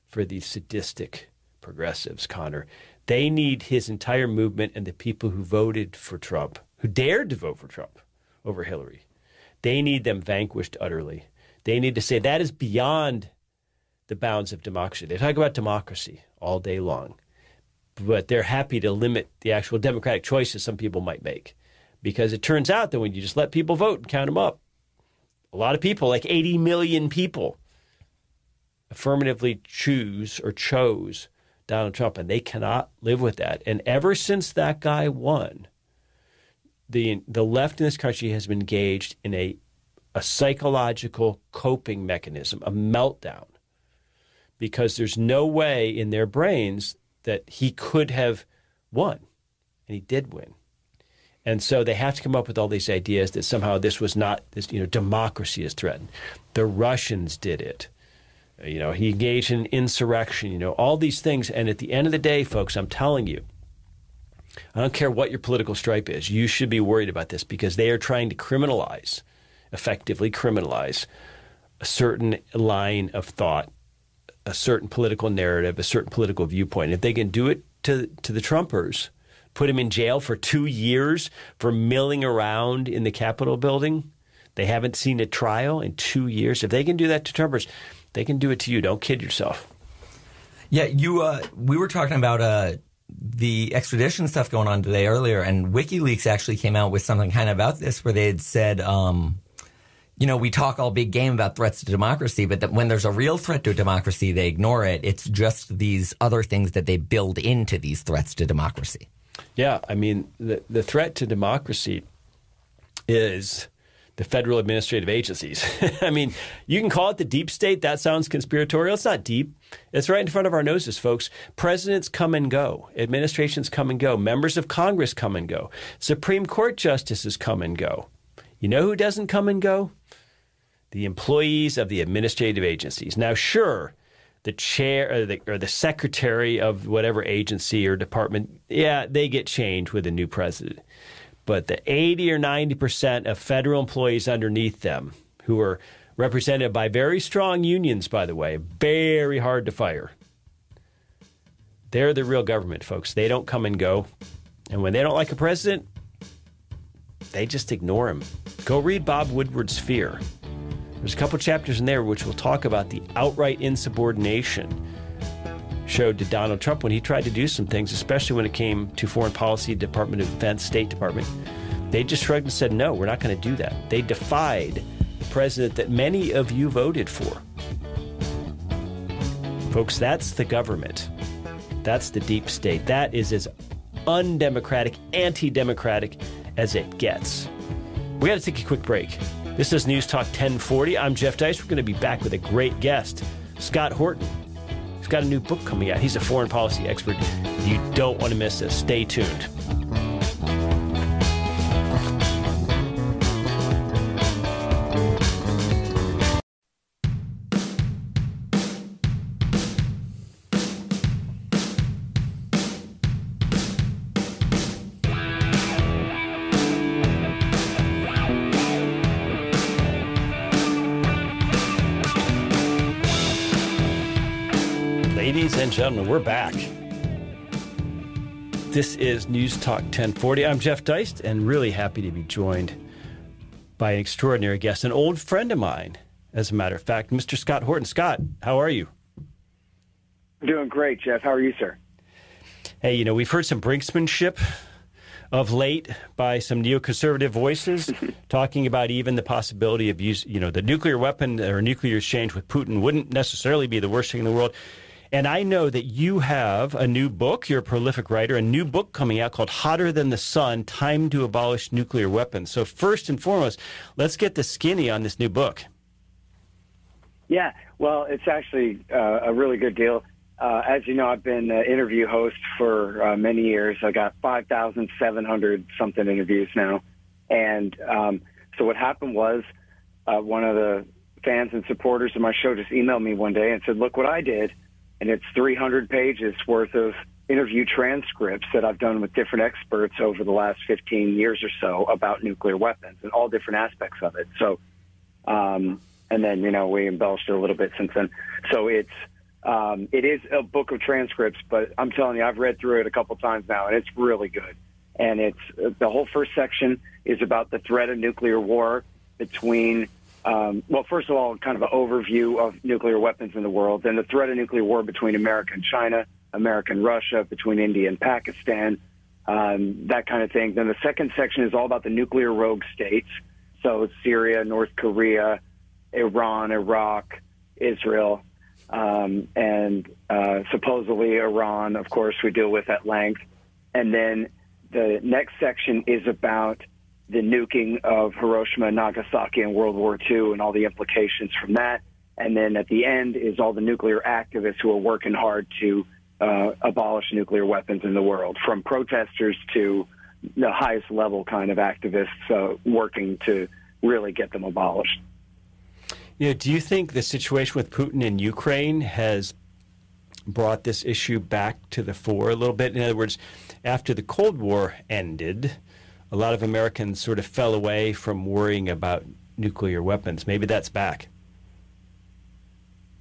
for these sadistic progressives, Connor. They need his entire movement and the people who voted for Trump, who dared to vote for Trump over Hillary. They need them vanquished utterly. They need to say that is beyond the bounds of democracy. They talk about democracy all day long, but they're happy to limit the actual democratic choices some people might make, because it turns out that when you just let people vote and count them up, a lot of people, like 80 million people, affirmatively choose or chose Donald Trump, and they cannot live with that. And ever since that guy won, the left in this country has been engaged in a psychological coping mechanism, a meltdown, because there's no way in their brains that he could have won, and he did win. And so they have to come up with all these ideas that somehow this was not, this, democracy is threatened. The Russians did it. He engaged in insurrection, all these things. And at the end of the day, folks, I'm telling you, I don't care what your political stripe is, you should be worried about this, because they are trying to effectively criminalize a certain line of thought, a certain political narrative, a certain political viewpoint. If they can do it to the Trumpers, put him in jail for 2 years for milling around in the Capitol building, they haven't seen a trial in 2 years. If they can do that to Trumpers, they can do it to you. Don't kid yourself. Yeah, we were talking about the extradition stuff going on today earlier, and WikiLeaks actually came out with something kind of about this, where they had said, we talk all big game about threats to democracy, but that when there's a real threat to democracy, they ignore it. It's just these other things that they build into these threats to democracy. Yeah, I mean, the threat to democracy is the federal administrative agencies. I mean, you can call it the deep state. That sounds conspiratorial. It's not deep. It's right in front of our noses, folks. Presidents come and go. Administrations come and go. Members of Congress come and go. Supreme Court justices come and go. You know who doesn't come and go? The employees of the administrative agencies. Now, sure, the chair or the secretary of whatever agency or department, yeah, they get changed with a new president. But the 80 or 90% of federal employees underneath them, who are represented by very strong unions, by the way, very hard to fire, they're the real government, folks. They don't come and go. And when they don't like a president, they just ignore him. Go read Bob Woodward's Fear. There's a couple chapters in there which will talk about the outright insubordination showed to Donald Trump when he tried to do some things, especially when it came to foreign policy, Department of Defense, State Department. They just shrugged and said, no, we're not going to do that. They defied the president that many of you voted for. Folks, that's the government. That's the deep state. That is as undemocratic, anti-democratic as it gets. We got to take a quick break. This is News Talk 1040. I'm Jeff Deist. We're going to be back with a great guest, Scott Horton. He's got a new book coming out. He's a foreign policy expert. You don't want to miss this. Stay tuned. Ladies and gentlemen, we're back. This is News Talk 1040. I'm Jeff Deist, and really happy to be joined by an extraordinary guest, an old friend of mine, as a matter of fact, Mr. Scott Horton. Scott, how are you? I'm doing great, Jeff. How are you, sir? Hey, we've heard some brinksmanship of late by some neoconservative voices talking about even the possibility of use, the nuclear weapon or nuclear exchange with Putin wouldn't necessarily be the worst thing in the world. And I know that you have a new book. You're a prolific writer, a new book coming out called Hotter Than the Sun, Time to Abolish Nuclear Weapons. So first and foremost, let's get the skinny on this new book. Yeah, well, it's actually a really good deal. As you know, I've been an interview host for many years. I got 5,700-something interviews now. And so what happened was one of the fans and supporters of my show just emailed me one day and said, look what I did. And it's 300 pages worth of interview transcripts that I've done with different experts over the last 15 years or so about nuclear weapons and all different aspects of it. So, and And then, we embellished it a little bit since then. So it is a book of transcripts, but I'm telling you, I've read through it a couple times now, and it's really good. And it's the whole first section is about the threat of nuclear war between, first of all, kind of an overview of nuclear weapons in the world, then the threat of nuclear war between America and China, America and Russia, between India and Pakistan, that kind of thing. Then the second section is all about the nuclear rogue states. So Syria, North Korea, Iran, Iraq, Israel, and supposedly Iran, of course, we deal with at length. And then the next section is about the nuking of Hiroshima and Nagasaki in World War II and all the implications from that. And then at the end is all the nuclear activists who are working hard to abolish nuclear weapons in the world, from protesters to the highest level kind of activists working to really get them abolished. Do you think the situation with Putin in Ukraine has brought this issue back to the fore a little bit? In other words, after the Cold War ended, a lot of Americans sort of fell away from worrying about nuclear weapons. Maybe that's back.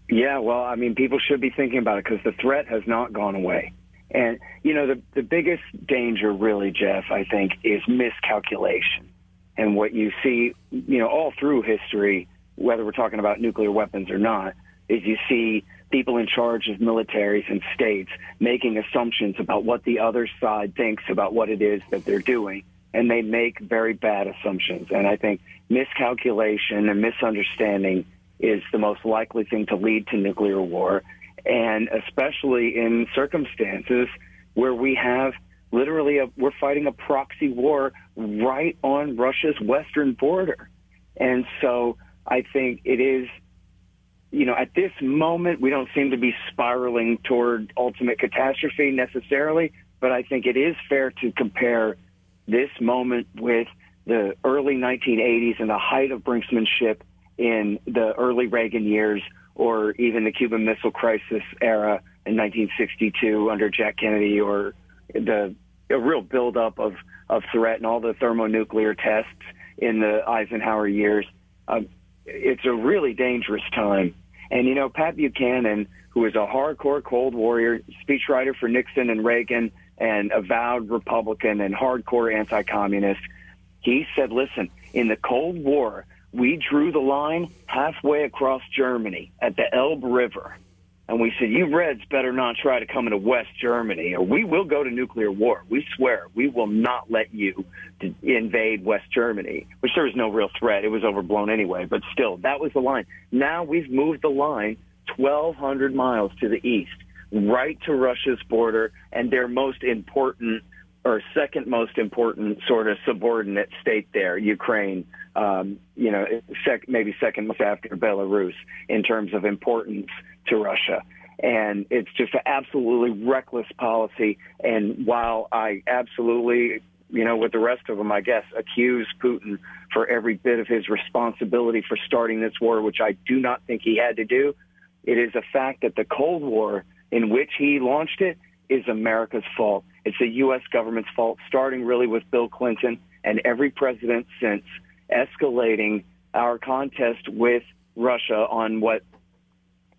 Yeah, well, I mean, people should be thinking about it because the threat has not gone away. And, the biggest danger really, Jeff, I think, is miscalculation. And what you see, all through history, whether we're talking about nuclear weapons or not, is you see people in charge of militaries and states making assumptions about what the other side thinks about what it is that they're doing, and they make very bad assumptions. And I think miscalculation and misunderstanding is the most likely thing to lead to nuclear war, and especially in circumstances where we have we're fighting a proxy war right on Russia's western border. And so I think it is, at this moment, we don't seem to be spiraling toward ultimate catastrophe necessarily, but I think it is fair to compare this moment with the early 1980s and the height of brinksmanship in the early Reagan years, or even the Cuban Missile Crisis era in 1962 under Jack Kennedy, or a real buildup of threat and all the thermonuclear tests in the Eisenhower years. It's a really dangerous time. And, Pat Buchanan, who is a hardcore Cold Warrior, speechwriter for Nixon and Reagan, and avowed Republican and hardcore anti-communist, he said, listen, in the Cold War, we drew the line halfway across Germany at the Elbe River. And we said, you Reds better not try to come into West Germany, or we will go to nuclear war. We swear we will not let you invade West Germany, which there was no real threat. It was overblown anyway, but still, that was the line. Now we've moved the line 1,200 miles to the east, right to Russia's border, and their most important or second most important sort of subordinate state there, Ukraine, maybe second most after Belarus in terms of importance to Russia. And it's just an absolutely reckless policy. And while I absolutely, with the rest of them, I guess, accuse Putin for every bit of his responsibility for starting this war, which I do not think he had to do, it is a fact that the Cold War in which he launched it is America's fault. It's the U.S. government's fault, starting really with Bill Clinton and every president since, escalating our contest with Russia on what,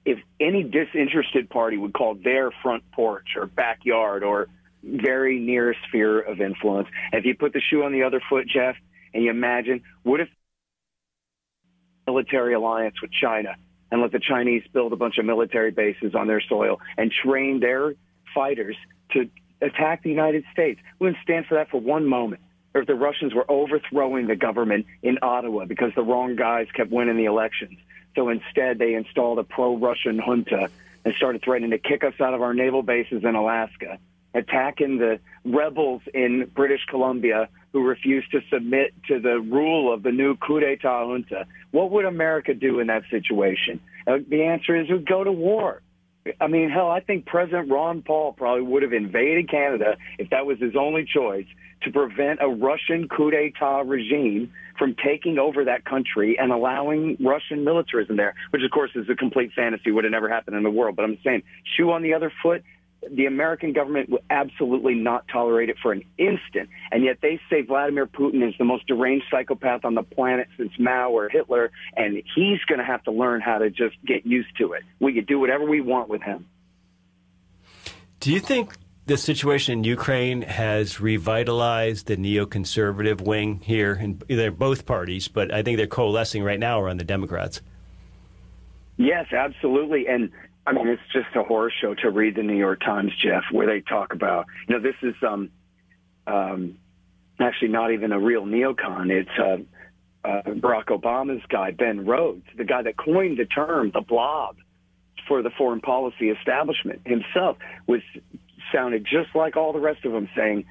if any disinterested party would call their front porch or backyard or very near sphere of influence. And if you put the shoe on the other foot, Jeff, and you imagine, what if military alliance with China and let the Chinese build a bunch of military bases on their soil and train their fighters to attack the United States? We wouldn't stand for that for one moment. Or if the Russians were overthrowing the government in Ottawa because the wrong guys kept winning the elections. So instead, they installed a pro-Russian junta and started threatening to kick us out of our naval bases in Alaska, attacking the rebels in British Columbia who refused to submit to the rule of the new coup d'etat junta. What would America do in that situation? The answer is we'd go to war. I mean, hell, I think President Ron Paul probably would have invaded Canada if that was his only choice, to prevent a Russian coup d'etat regime from taking over that country and allowing Russian militarism there, which, of course, is a complete fantasy, would have never happened in the world. But I'm saying, shoe on the other foot, the American government will absolutely not tolerate it for an instant. And yet they say Vladimir Putin is the most deranged psychopath on the planet since Mao or Hitler, and he's going to have to learn how to just get used to it. We could do whatever we want with him. Do you think the situation in Ukraine has revitalized the neoconservative wing here? And they're both parties, but I think they're coalescing right now around the Democrats. Yes, absolutely. And I mean, it's just a horror show to read the New York Times, Jeff, where they talk about, this is actually not even a real neocon. It's Barack Obama's guy, Ben Rhodes, the guy that coined the term, the blob, for the foreign policy establishment himself, sounded just like all the rest of them, saying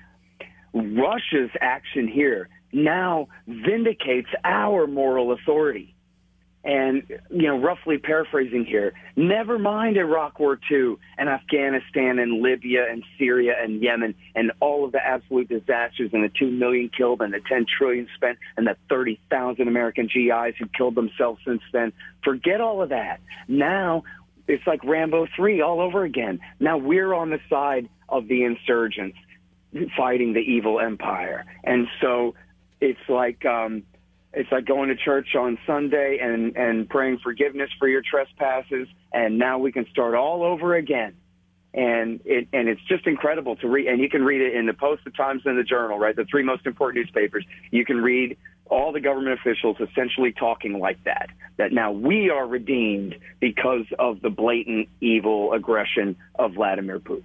Russia's action here now vindicates our moral authority. And, roughly paraphrasing here, never mind Iraq War II and Afghanistan and Libya and Syria and Yemen and all of the absolute disasters and the 2 million killed and the 10 trillion spent and the 30,000 American GIs who killed themselves since then. Forget all of that. Now it's like Rambo 3 all over again. Now we're on the side of the insurgents fighting the evil empire. And so it's like going to church on Sunday and praying forgiveness for your trespasses, and now we can start all over again. And it's just incredible to read, and you can read it in the Post, the Times, and the Journal, right? The three most important newspapers. You can read all the government officials essentially talking like that now we are redeemed because of the blatant evil aggression of Vladimir Putin.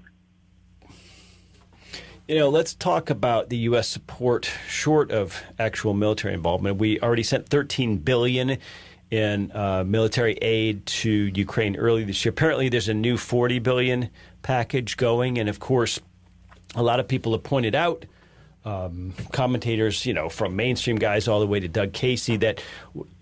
Let's talk about the U.S. support short of actual military involvement. We already sent $13 billion in military aid to Ukraine early this year. Apparently, there's a new $40 billion package going. And, of course, a lot of people have pointed out, commentators, from mainstream guys all the way to Doug Casey, that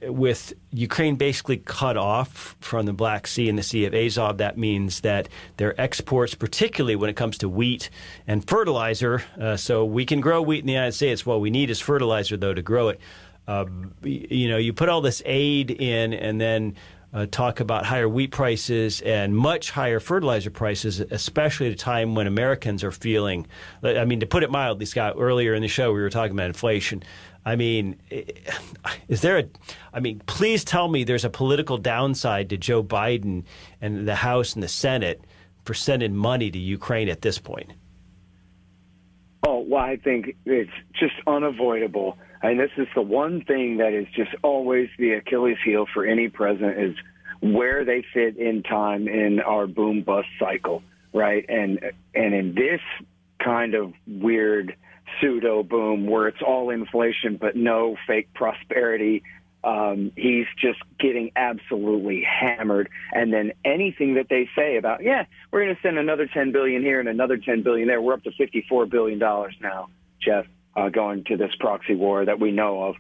with Ukraine basically cut off from the Black Sea and the Sea of Azov, that means that their exports, particularly when it comes to wheat and fertilizer, so we can grow wheat in the United States. What we need is fertilizer, though, to grow it. You put all this aid in and then talk about higher wheat prices and much higher fertilizer prices, especially at a time when Americans are feeling, to put it mildly, Scott, earlier in the show we were talking about inflation. Please tell me there's a political downside to Joe Biden and the House and the Senate for sending money to Ukraine at this point. Oh, well, I think it's just unavoidable. And this is the one thing that is just always the Achilles heel for any president, is where they fit in time in our boom-bust cycle, right? And in this kind of weird pseudo-boom where it's all inflation but no fake prosperity, he's just getting absolutely hammered. And then anything that they say about, we're going to send another $10 billion here and another $10 billion there, we're up to $54 billion now, Jeff. Going to this proxy war that we know of,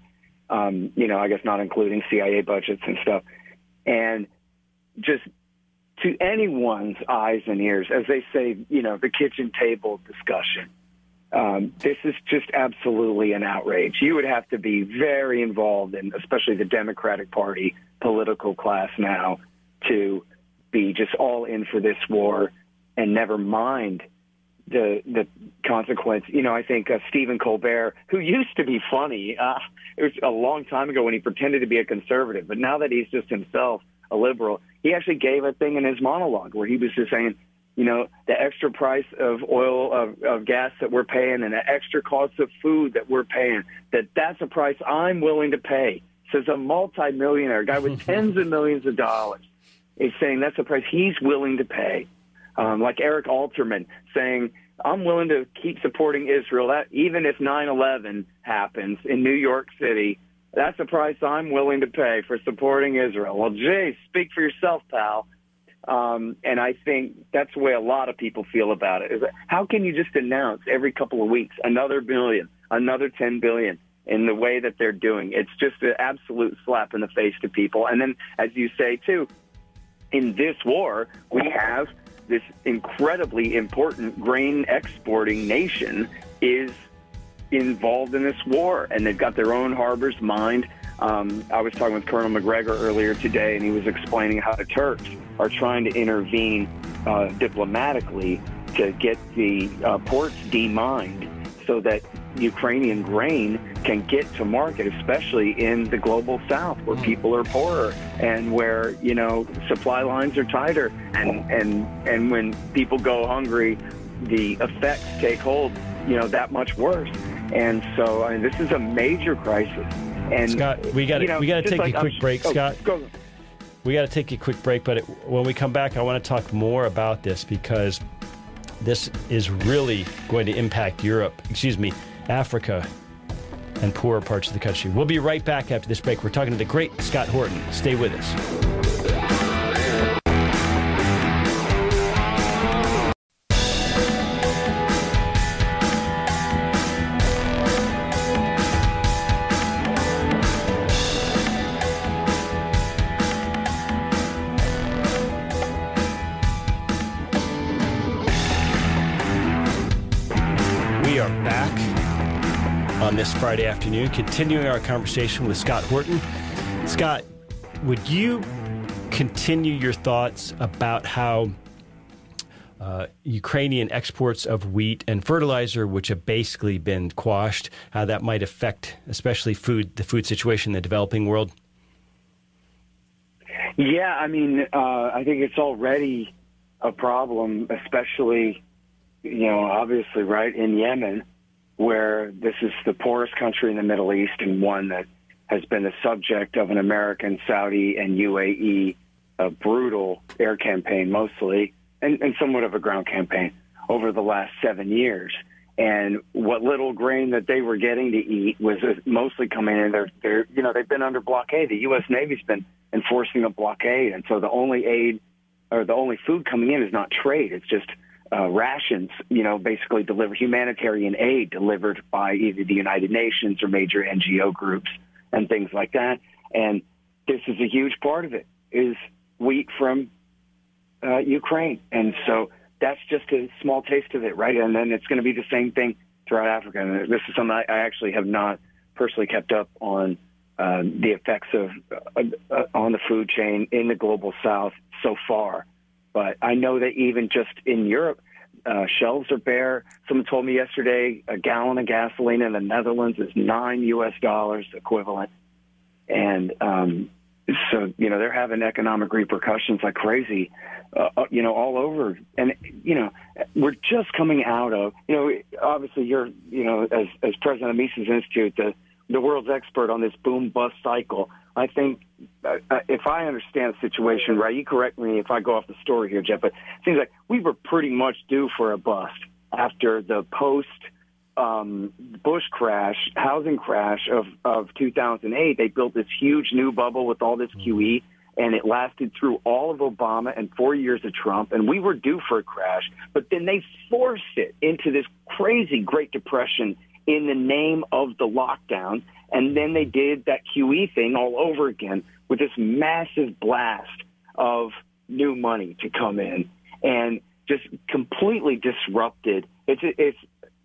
I guess not including CIA budgets and stuff. And just to anyone's eyes and ears, as they say, the kitchen table discussion, this is just absolutely an outrage. You would have to be very involved in, especially the Democratic Party political class now, to be just all in for this war and never mind the consequence. I think Stephen Colbert, who used to be funny, it was a long time ago when he pretended to be a conservative, but now that he's just himself a liberal, he actually gave a thing in his monologue where he was just saying, the extra price of oil, of gas that we're paying, and the extra cost of food that we're paying, that's a price I'm willing to pay. Says a multimillionaire, a guy with tens of millions of dollars, is saying that's a price he's willing to pay. Like Eric Alterman saying, I'm willing to keep supporting Israel, that even if 9/11 happens in New York City, that's a price I'm willing to pay for supporting Israel. Well, gee, speak for yourself, pal. And I think that's the way a lot of people feel about it. Is that, how can you just announce every couple of weeks another billion, another 10 billion in the way that they're doing? It's just an absolute slap in the face to people. And then, as you say, too, in this war, we have this incredibly important grain exporting nation is involved in this war, and they've got their own harbors mined. I was talking with Colonel McGregor earlier today, and he was explaining how the Turks are trying to intervene diplomatically to get the ports demined so that Ukrainian grain can get to market, especially in the global south where people are poorer and where, supply lines are tighter. And when people go hungry, the effects take hold, that much worse. And so this is a major crisis. And Scott, we got to take a quick break, Scott. Go. We got to take a quick break, but when we come back, I want to talk more about this because this is really going to impact Africa and poorer parts of the country. We'll be right back after this break. We're talking to the great Scott Horton. Stay with us. On this Friday afternoon, continuing our conversation with Scott Horton. Scott, would you continue your thoughts about how Ukrainian exports of wheat and fertilizer, which have basically been quashed, how that might affect especially the food situation in the developing world? Yeah, I think it's already a problem, especially, obviously, right, in Yemen, where this is the poorest country in the Middle East and one that has been the subject of an American, Saudi, and UAE brutal air campaign mostly, and somewhat of a ground campaign over the last 7 years. And what little grain that they were getting to eat was mostly coming in. They've been under blockade. The U.S. Navy's been enforcing a blockade, and so the only aid or the only food coming in is not trade. It's just rations, basically humanitarian aid delivered by either the United Nations or major NGO groups and things like that. And this is a huge part of it, is wheat from Ukraine. And so that's just a small taste of it, right? And then it's going to be the same thing throughout Africa. And this is something I actually have not personally kept up on the effects of on the food chain in the global south so far. But I know that even just in Europe, shelves are bare. Someone told me yesterday a gallon of gasoline in the Netherlands is $9 equivalent. And so, they're having economic repercussions like crazy, all over. And, we're just coming out of, obviously you're, as president of Mises Institute, the world's expert on this boom-bust cycle. I think if I understand the situation right, you correct me if I go off the story here, Jeff, but it seems like we were pretty much due for a bust after the post-Bush housing crash of 2008. They built this huge new bubble with all this QE, and it lasted through all of Obama and 4 years of Trump, and we were due for a crash. But then they forced it into this crazy Great Depression in the name of the lockdown. And then they did that QE thing all over again with this massive blast of new money to come in and just completely disrupted. It's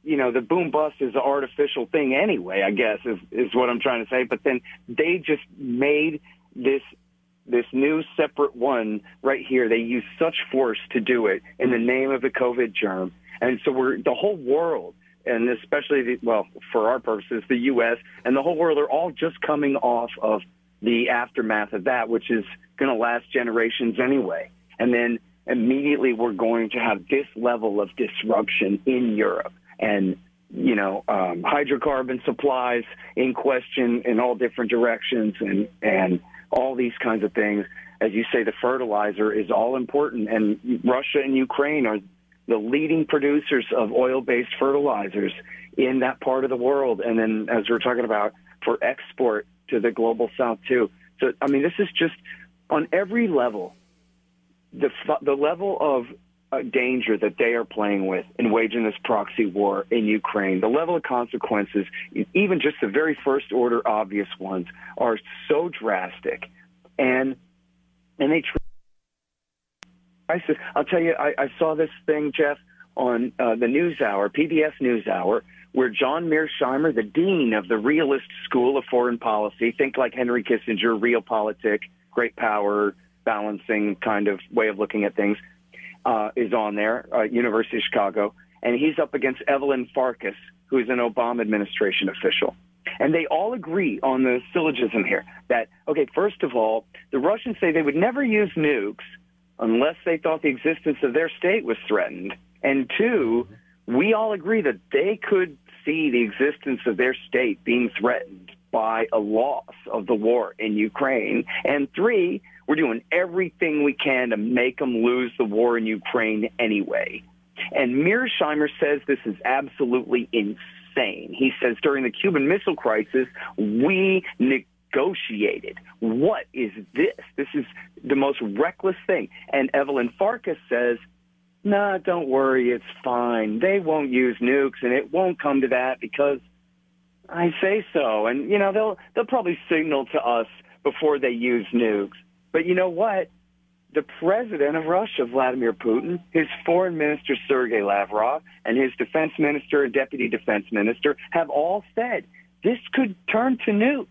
the boom bust is an artificial thing anyway, I guess, is what I'm trying to say. But then they just made this new separate one right here. They used such force to do it in the name of the COVID germ. And so the whole world, and especially, for our purposes, the U.S. and the whole world are all just coming off of the aftermath of that, which is going to last generations anyway. And then immediately we're going to have this level of disruption in Europe and, hydrocarbon supplies in question in all different directions and all these kinds of things. As you say, the fertilizer is all important, and Russia and Ukraine are the leading producers of oil-based fertilizers in that part of the world. And then, as we're talking about, for export to the global south, too. So, this is just on every level, the level of danger that they are playing with in waging this proxy war in Ukraine, the level of consequences, even just the very first order obvious ones, are so drastic. And they I'll tell you, I saw this thing, Jeff, on the NewsHour, PBS NewsHour, where John Mearsheimer, the dean of the realist school of foreign policy, think like Henry Kissinger, realpolitik, great power, balancing kind of way of looking at things, is on there, University of Chicago, and he's up against Evelyn Farkas, who is an Obama administration official. And they all agree on the syllogism here that, okay, first of all, the Russians say they would never use nukes unless they thought the existence of their state was threatened. And two, we all agree that they could see the existence of their state being threatened by a loss of the war in Ukraine. And three, we're doing everything we can to make them lose the war in Ukraine anyway. And Mearsheimer says this is absolutely insane. He says during the Cuban Missile Crisis, we negotiated. What is this? This is the most reckless thing. And Evelyn Farkas says, nah, don't worry, it's fine. They won't use nukes, and it won't come to that because I say so. And, you know, they'll probably signal to us before they use nukes. But you know what? The president of Russia, Vladimir Putin, his foreign minister, Sergei Lavrov, and his defense minister and deputy defense minister have all said this could turn to nukes.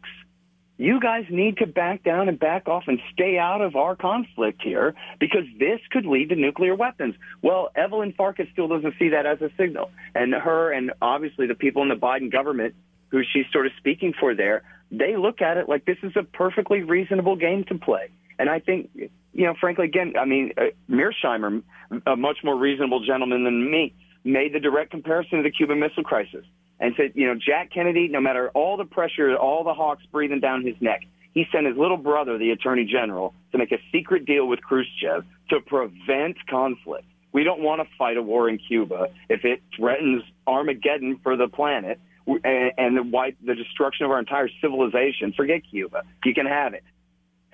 You guys need to back down and back off and stay out of our conflict here because this could lead to nuclear weapons. Well, Evelyn Farkas still doesn't see that as a signal. And her and obviously the people in the Biden government who she's sort of speaking for there, they look at it like this is a perfectly reasonable game to play. And I think, you know, frankly, again, I mean, Mearsheimer, a much more reasonable gentleman than me, made the direct comparison to the Cuban Missile Crisis and said, you know, Jack Kennedy, no matter all the pressure, all the hawks breathing down his neck, he sent his little brother, the Attorney General, to make a secret deal with Khrushchev to prevent conflict. We don't want to fight a war in Cuba if it threatens Armageddon for the planet and the destruction of our entire civilization. Forget Cuba. You can have it.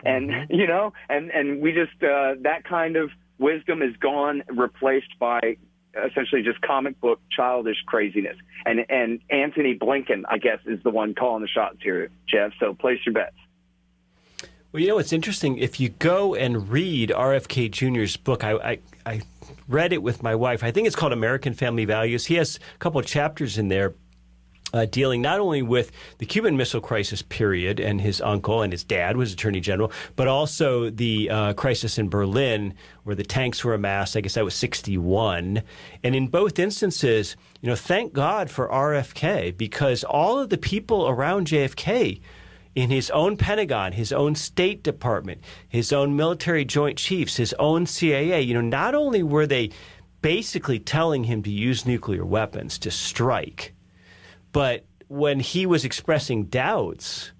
And, you know, and we just, that kind of wisdom is gone, replaced by essentially just comic book childish craziness. And Anthony Blinken, I guess, is the one calling the shots here, Jeff. So place your bets. Well, you know, it's interesting. If you go and read RFK Jr.'s book, I read it with my wife. I think it's called American Family Values. He has a couple of chapters in there dealing not only with the Cuban Missile Crisis period, and his uncle and his dad was Attorney General, but also the crisis in Berlin where the tanks were amassed. I guess that was 1961. And in both instances, you know, thank God for RFK, because all of the people around JFK in his own Pentagon, his own State Department, his own military joint chiefs, his own CIA, you know, not only were they basically telling him to use nuclear weapons to strike, but when he was expressing doubts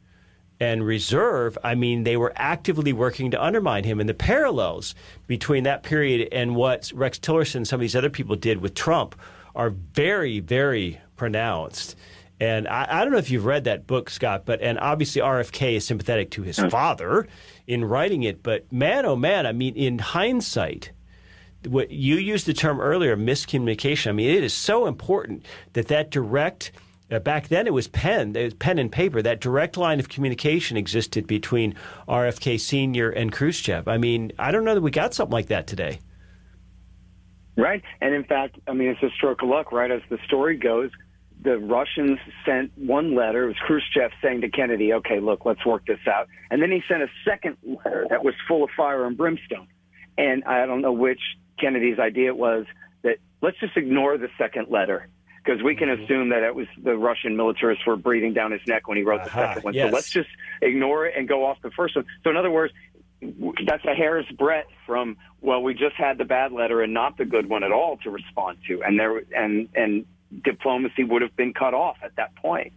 and reserve, I mean, they were actively working to undermine him. And the parallels between that period and what Rex Tillerson and some of these other people did with Trump are very, very pronounced. And I don't know if you've read that book, Scott, and obviously RFK is sympathetic to his father in writing it. But man, oh man, I mean, in hindsight, what you used the term earlier, miscommunication. I mean, it is so important that direct back then it was pen and paper. That direct line of communication existed between RFK Sr. and Khrushchev. I mean, I don't know that we got something like that today. Right. And in fact, I mean, it's a stroke of luck, right? As the story goes, the Russians sent one letter. It was Khrushchev saying to Kennedy, okay, look, let's work this out. And then he sent a second letter that was full of fire and brimstone. And I don't know which Kennedy's idea it was that let's just ignore the second letter, because we can assume that it was the Russian militarists were breathing down his neck when he wrote the second one. Yes. So let's just ignore it and go off the first one. So in other words, that's a hair's breadth from, well, we just had the bad letter and not the good one at all to respond to. And diplomacy would have been cut off at that point.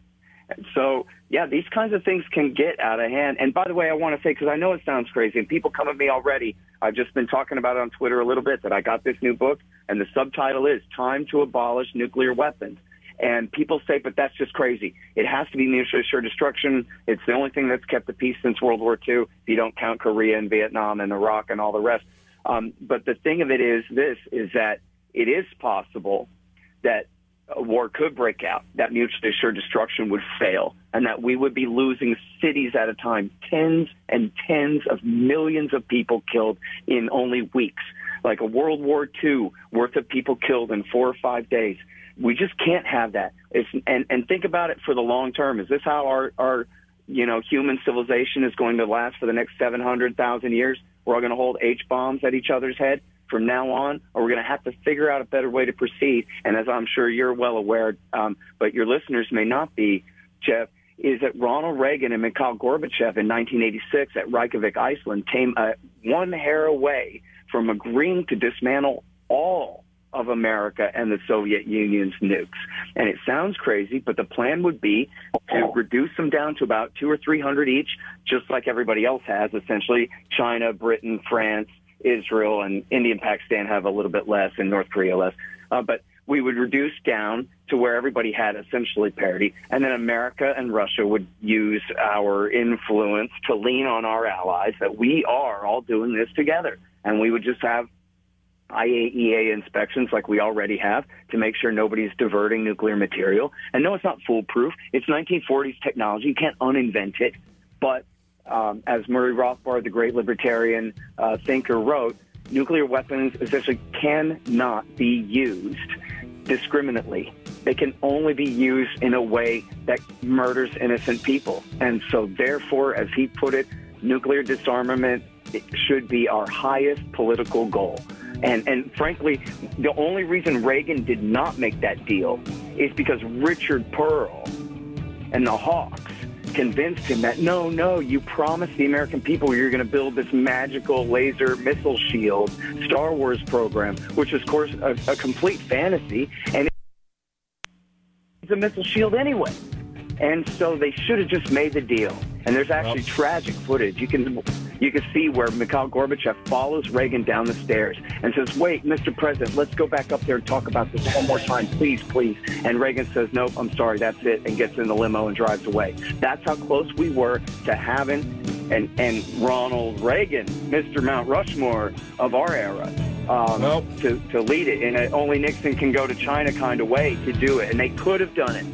And so, yeah, these kinds of things can get out of hand. And by the way, I want to say, because I know it sounds crazy, and people come at me already, I've just been talking about it on Twitter a little bit, that I got this new book, and the subtitle is Time to Abolish Nuclear Weapons. And people say, but that's just crazy. It has to be mutually assured destruction. It's the only thing that's kept the peace since World War II, if you don't count Korea and Vietnam and Iraq and all the rest. But the thing of it is that it is possible that a war could break out, that mutually assured destruction would fail, and that we would be losing cities at a time, tens and tens of millions of people killed in only weeks, like a World War II worth of people killed in 4 or 5 days. We just can't have that. And think about it for the long term. Is this how our human civilization is going to last for the next 700,000 years. We're all going to hold H-bombs at each other's head from now on, or we're going to have to figure out a better way to proceed. And as I'm sure you're well aware, but your listeners may not be, Jeff, is that Ronald Reagan and Mikhail Gorbachev in 1986 at Reykjavik, Iceland, came one hair away from agreeing to dismantle all of America and the Soviet Union's nukes. And it sounds crazy, but the plan would be to reduce them down to about 200 or 300 each, just like everybody else has, essentially. China, Britain, France, Israel, and India and Pakistan have a little bit less, and North Korea less. But we would reduce down to where everybody had essentially parity, and then America and Russia would use our influence to lean on our allies that we are all doing this together. And we would just have IAEA inspections like we already have to make sure nobody's diverting nuclear material. And no, it's not foolproof. It's 1940s technology. You can't uninvent it. But as Murray Rothbard, the great libertarian thinker, wrote, nuclear weapons essentially cannot be used discriminately. They can only be used in a way that murders innocent people. And so therefore, as he put it, nuclear disarmament should be our highest political goal. And frankly, the only reason Reagan did not make that deal is because Richard Pearl and the Hawks convinced him that, no, you promised the American people you're going to build this magical laser missile shield Star Wars program, which is, of course, a complete fantasy, and it's a missile shield anyway. And so they should have just made the deal. And there's actually tragic footage. You can see where Mikhail Gorbachev follows Reagan down the stairs and says, wait, Mr. President, let's go back up there and talk about this one more time, please, please. And Reagan says, nope, I'm sorry, that's it, and gets in the limo and drives away. That's how close we were to having and Ronald Reagan, Mr. Mount Rushmore of our era, to lead it in a only Nixon can go to China kind of way to do it. And they could have done it.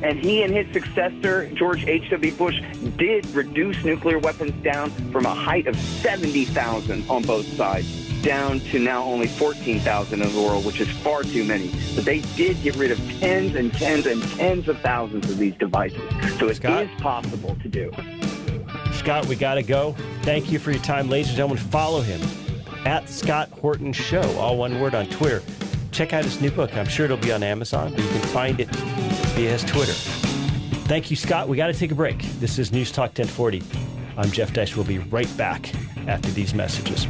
And he and his successor, George H.W. Bush, did reduce nuclear weapons down from a height of 70,000 on both sides down to now only 14,000 in the world, which is far too many. But they did get rid of tens and tens and tens of thousands of these devices. So it is possible to do. Scott, we got to go. Thank you for your time. Ladies and gentlemen, follow him at Scott Horton Show, all one word, on Twitter. Check out his new book. I'm sure it'll be on Amazon, but you can find it via his Twitter. Thank you, Scott. We got to take a break. This is News Talk 1040. I'm Jeff Deist. We'll be right back after these messages.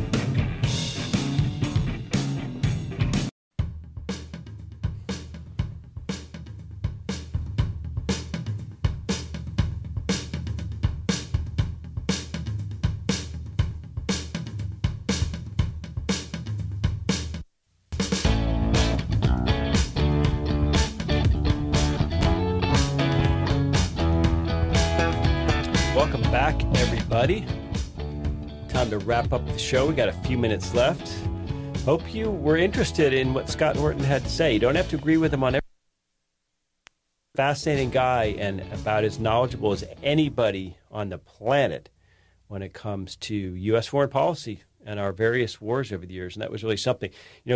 Time to wrap up the show. We got a few minutes left. Hope you were interested in what Scott Horton had to say. You don't have to agree with him on everything. Fascinating guy, and about as knowledgeable as anybody on the planet when it comes to U.S. foreign policy and our various wars over the years. And that was really something.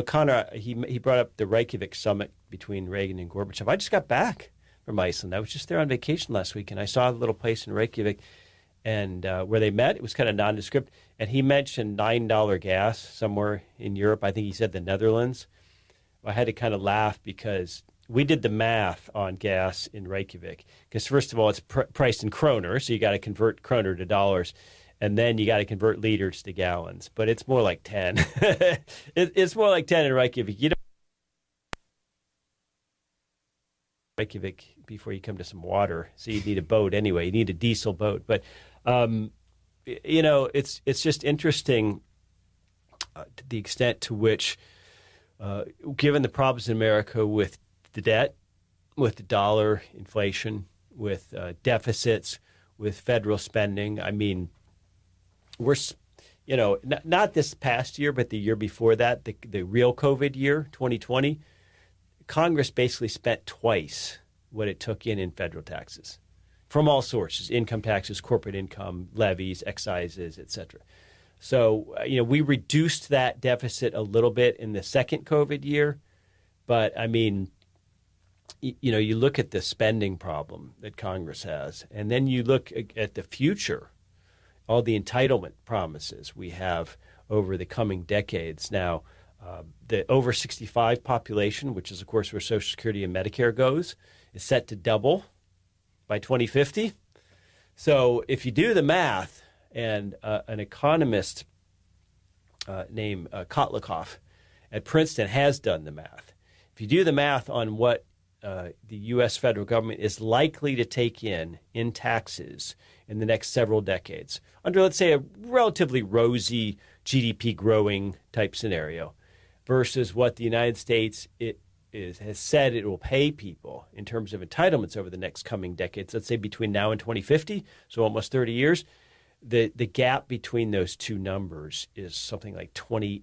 Connor, he brought up the Reykjavik summit between Reagan and Gorbachev. I just got back from Iceland. I was just there on vacation last week, and I saw a little place in Reykjavik. And where they met, it was kind of nondescript. And he mentioned $9 gas somewhere in Europe. I think he said the Netherlands. I had to kind of laugh because we did the math on gas in Reykjavik. Because first of all, it's priced in kroner, so you got to convert kroner to dollars. And then you got to convert liters to gallons. But it's more like 10. It's more like 10 in Reykjavik. You know, Reykjavik before you come to some water. So you need a boat anyway. You need a diesel boat. But it's just interesting to the extent to which, given the problems in America with the debt, with the dollar, inflation, with deficits, with federal spending. I mean, we're, not this past year, but the year before that, the real COVID year, 2020, Congress basically spent twice what it took in federal taxes. From all sources, income taxes, corporate income, levies, excises, et cetera. So, we reduced that deficit a little bit in the second COVID year. But, I mean, you look at the spending problem that Congress has, and then you look at the future, all the entitlement promises we have over the coming decades. Now, the over 65 population, which is, of course, where Social Security and Medicare goes, is set to double by 2050. So if you do the math, and an economist named Kotlikoff at Princeton has done the math. If you do the math on what the U.S. federal government is likely to take in taxes in the next several decades, under, let's say, a relatively rosy GDP growing type scenario, versus what the United States has said it will pay people in terms of entitlements over the next coming decades, let's say between now and 2050, so almost 30 years, the gap between those two numbers is something like $20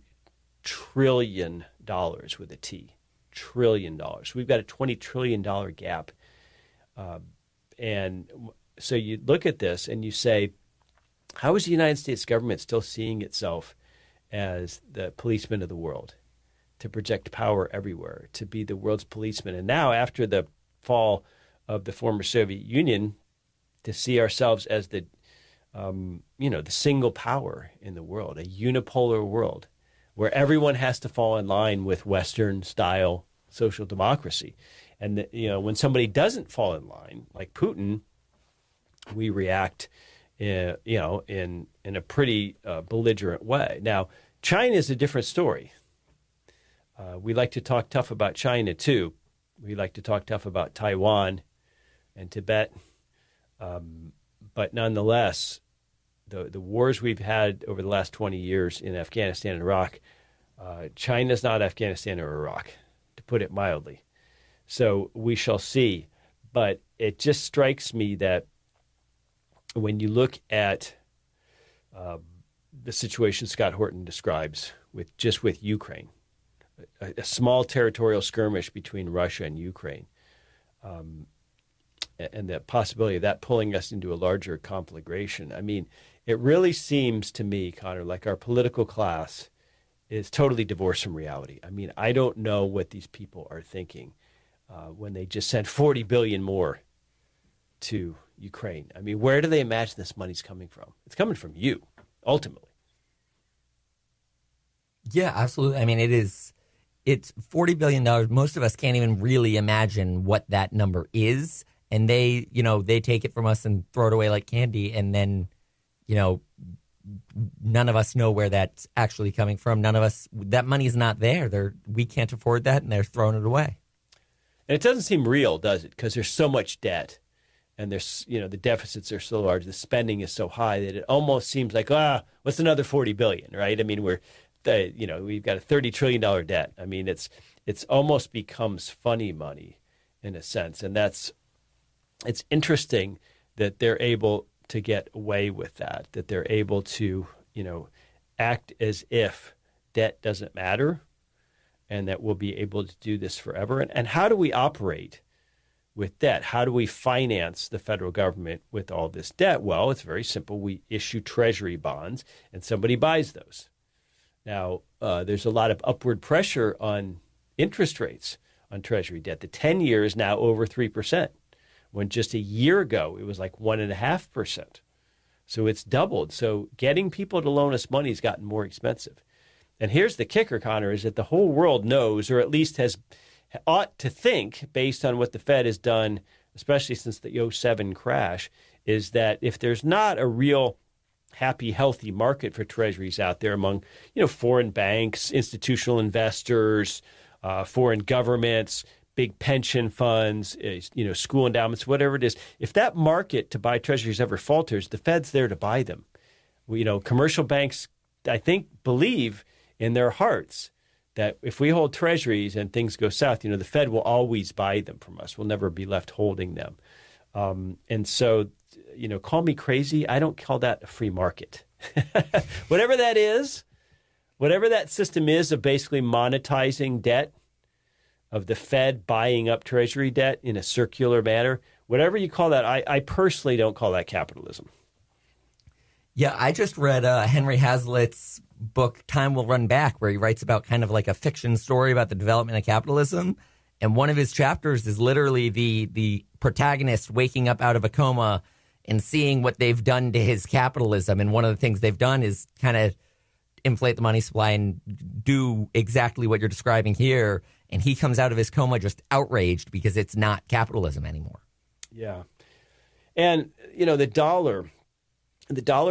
trillion with a T. $20 trillion. We've got a $20 trillion gap. And so you look at this and you say, how is the United States government still seeing itself as the policeman of the world, to project power everywhere, to be the world's policeman? And now, after the fall of the former Soviet Union, to see ourselves as the single power in the world, a unipolar world where everyone has to fall in line with Western-style social democracy. And, when somebody doesn't fall in line, like Putin, we react, in a pretty belligerent way. Now, China is a different story. We like to talk tough about China, too. We like to talk tough about Taiwan and Tibet. But nonetheless, the wars we've had over the last 20 years in Afghanistan and Iraq, China's not Afghanistan or Iraq, to put it mildly. So we shall see. But it just strikes me that when you look at the situation Scott Horton describes with Ukraine, a small territorial skirmish between Russia and Ukraine, and the possibility of that pulling us into a larger conflagration. I mean, it really seems to me, Connor, like our political class is totally divorced from reality. I mean, I don't know what these people are thinking when they just sent $40 billion more to Ukraine. I mean, where do they imagine this money's coming from? It's coming from you, ultimately. Yeah, absolutely. I mean, it's $40 billion. Most of us can't even really imagine what that number is. And they take it from us and throw it away like candy. And then, none of us know where that's actually coming from. None of us, that money's not there. We can't afford that, and they're throwing it away. And it doesn't seem real, does it? Because there's so much debt, and there's, the deficits are so large, the spending is so high that it almost seems like, what's another $40 billion, right? I mean, we've got a $30 trillion debt. I mean, it's almost becomes funny money in a sense, and it's interesting that they're able to get away with that they're able to, act as if debt doesn't matter, and that we'll be able to do this forever. And how do we operate with debt? How do we finance the federal government with all this debt? Well, it's very simple. We issue treasury bonds, and somebody buys those. Now, there's a lot of upward pressure on interest rates on treasury debt. The 10-year is now over 3%, when just a year ago it was like 1.5%. So it's doubled. So getting people to loan us money has gotten more expensive. And here's the kicker, Connor, is that the whole world knows, or at least ought to think, based on what the Fed has done, especially since the 2007 crash, is that if there's not a real happy, healthy market for treasuries out there among, foreign banks, institutional investors, foreign governments, big pension funds, school endowments, whatever it is, if that market to buy treasuries ever falters, the Fed's there to buy them. Commercial banks, I think, believe in their hearts that if we hold treasuries and things go south, the Fed will always buy them from us. We'll never be left holding them. And so, call me crazy. I don't call that a free market. Whatever that is, whatever that system is of basically monetizing debt, of the Fed buying up treasury debt in a circular manner, whatever you call that, I personally don't call that capitalism. Yeah, I just read Henry Hazlitt's book, Time Will Run Back, where he writes about kind of like a fiction story about the development of capitalism. And one of his chapters is literally the protagonist waking up out of a coma and seeing what they've done to his capitalism. And one of the things they've done is kind of inflate the money supply and do exactly what you're describing here. And he comes out of his coma just outraged because it's not capitalism anymore. Yeah. And, you know, the dollar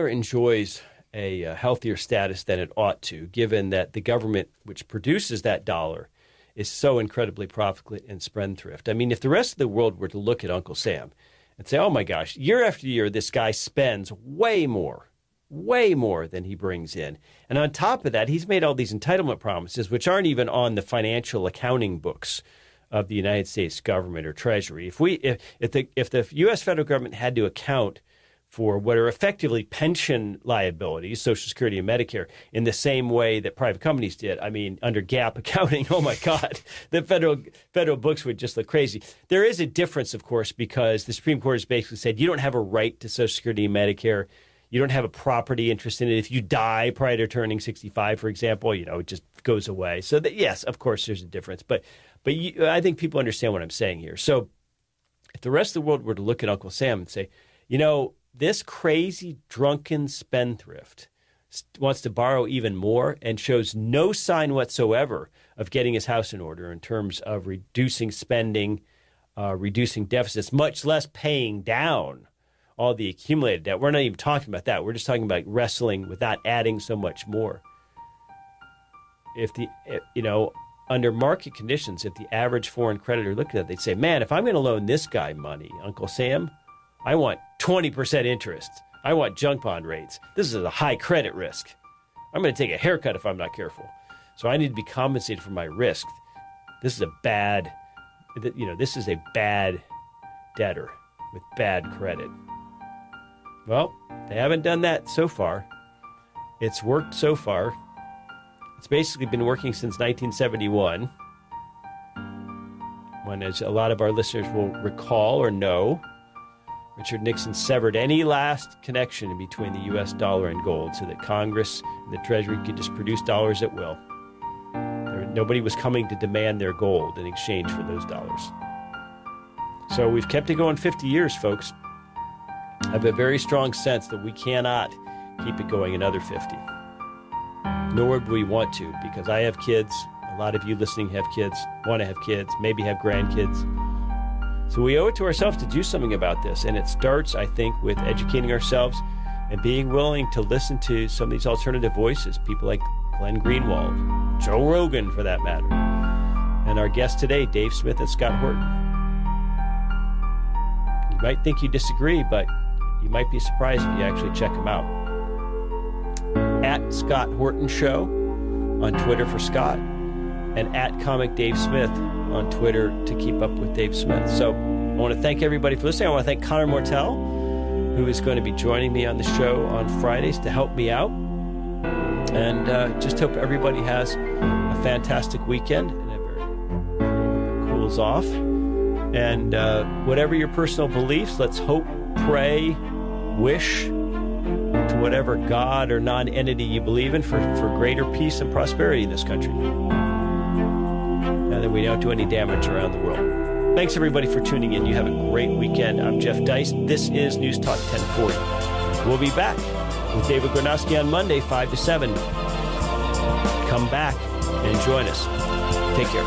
enjoys a healthier status than it ought to, given that the government which produces that dollar is so incredibly profligate and spendthrift. I mean, if the rest of the world were to look at Uncle Sam and say, oh, my gosh, year after year, this guy spends way more than he brings in. And on top of that, he's made all these entitlement promises, which aren't even on the financial accounting books of the United States government or Treasury. If the U.S. federal government had to account for what are effectively pension liabilities, Social Security and Medicare, in the same way that private companies did, I mean, under GAAP accounting, oh my God, the federal books would just look crazy. There is a difference, of course, because the Supreme Court has basically said you don't have a right to Social Security and Medicare. You don't have a property interest in it. If you die prior to turning 65, for example, you know, it just goes away. So that, yes, of course, there's a difference. But I think people understand what I'm saying here. So if the rest of the world were to look at Uncle Sam and say, you know, this crazy drunken spendthrift wants to borrow even more and shows no sign whatsoever of getting his house in order in terms of reducing spending, reducing deficits, much less paying down all the accumulated debt. We're not even talking about that. We're just talking about wrestling without adding so much more. Under market conditions, if the average foreign creditor looked at it, they'd say, man, if I'm going to loan this guy money, Uncle Sam, I want 20% interest. I want junk bond rates. This is a high credit risk. I'm going to take a haircut if I'm not careful. So I need to be compensated for my risk. This is a bad debtor with bad credit. Well, they haven't done that so far. It's worked so far. It's basically been working since 1971, when, as a lot of our listeners will recall or know, Richard Nixon severed any last connection between the U.S. dollar and gold so that Congress and the Treasury could just produce dollars at will. Nobody was coming to demand their gold in exchange for those dollars. So we've kept it going 50 years, folks. I have a very strong sense that we cannot keep it going another 50. Nor would we want to, because I have kids. A lot of you listening have kids, want to have kids, maybe have grandkids. So we owe it to ourselves to do something about this. And it starts, I think, with educating ourselves and being willing to listen to some of these alternative voices, people like Glenn Greenwald, Joe Rogan, for that matter, and our guests today, Dave Smith and Scott Horton. You might think you disagree, but you might be surprised if you actually check them out. At Scott Horton Show on Twitter for Scott, and at Comic Dave Smith on Twitter to keep up with Dave Smith. So I want to thank everybody for listening. I want to thank Connor Mortell, who is going to be joining me on the show on Fridays to help me out. And just hope everybody has a fantastic weekend and it cools off. And whatever your personal beliefs, let's hope, pray, wish to whatever God or non-entity you believe in for greater peace and prosperity in this country. Now that we don't do any damage around the world. Thanks, everybody, for tuning in. You have a great weekend. I'm Jeff Deist. This is News Talk 1040. We'll be back with David Gronowski on Monday, 5 to 7. Come back and join us. Take care.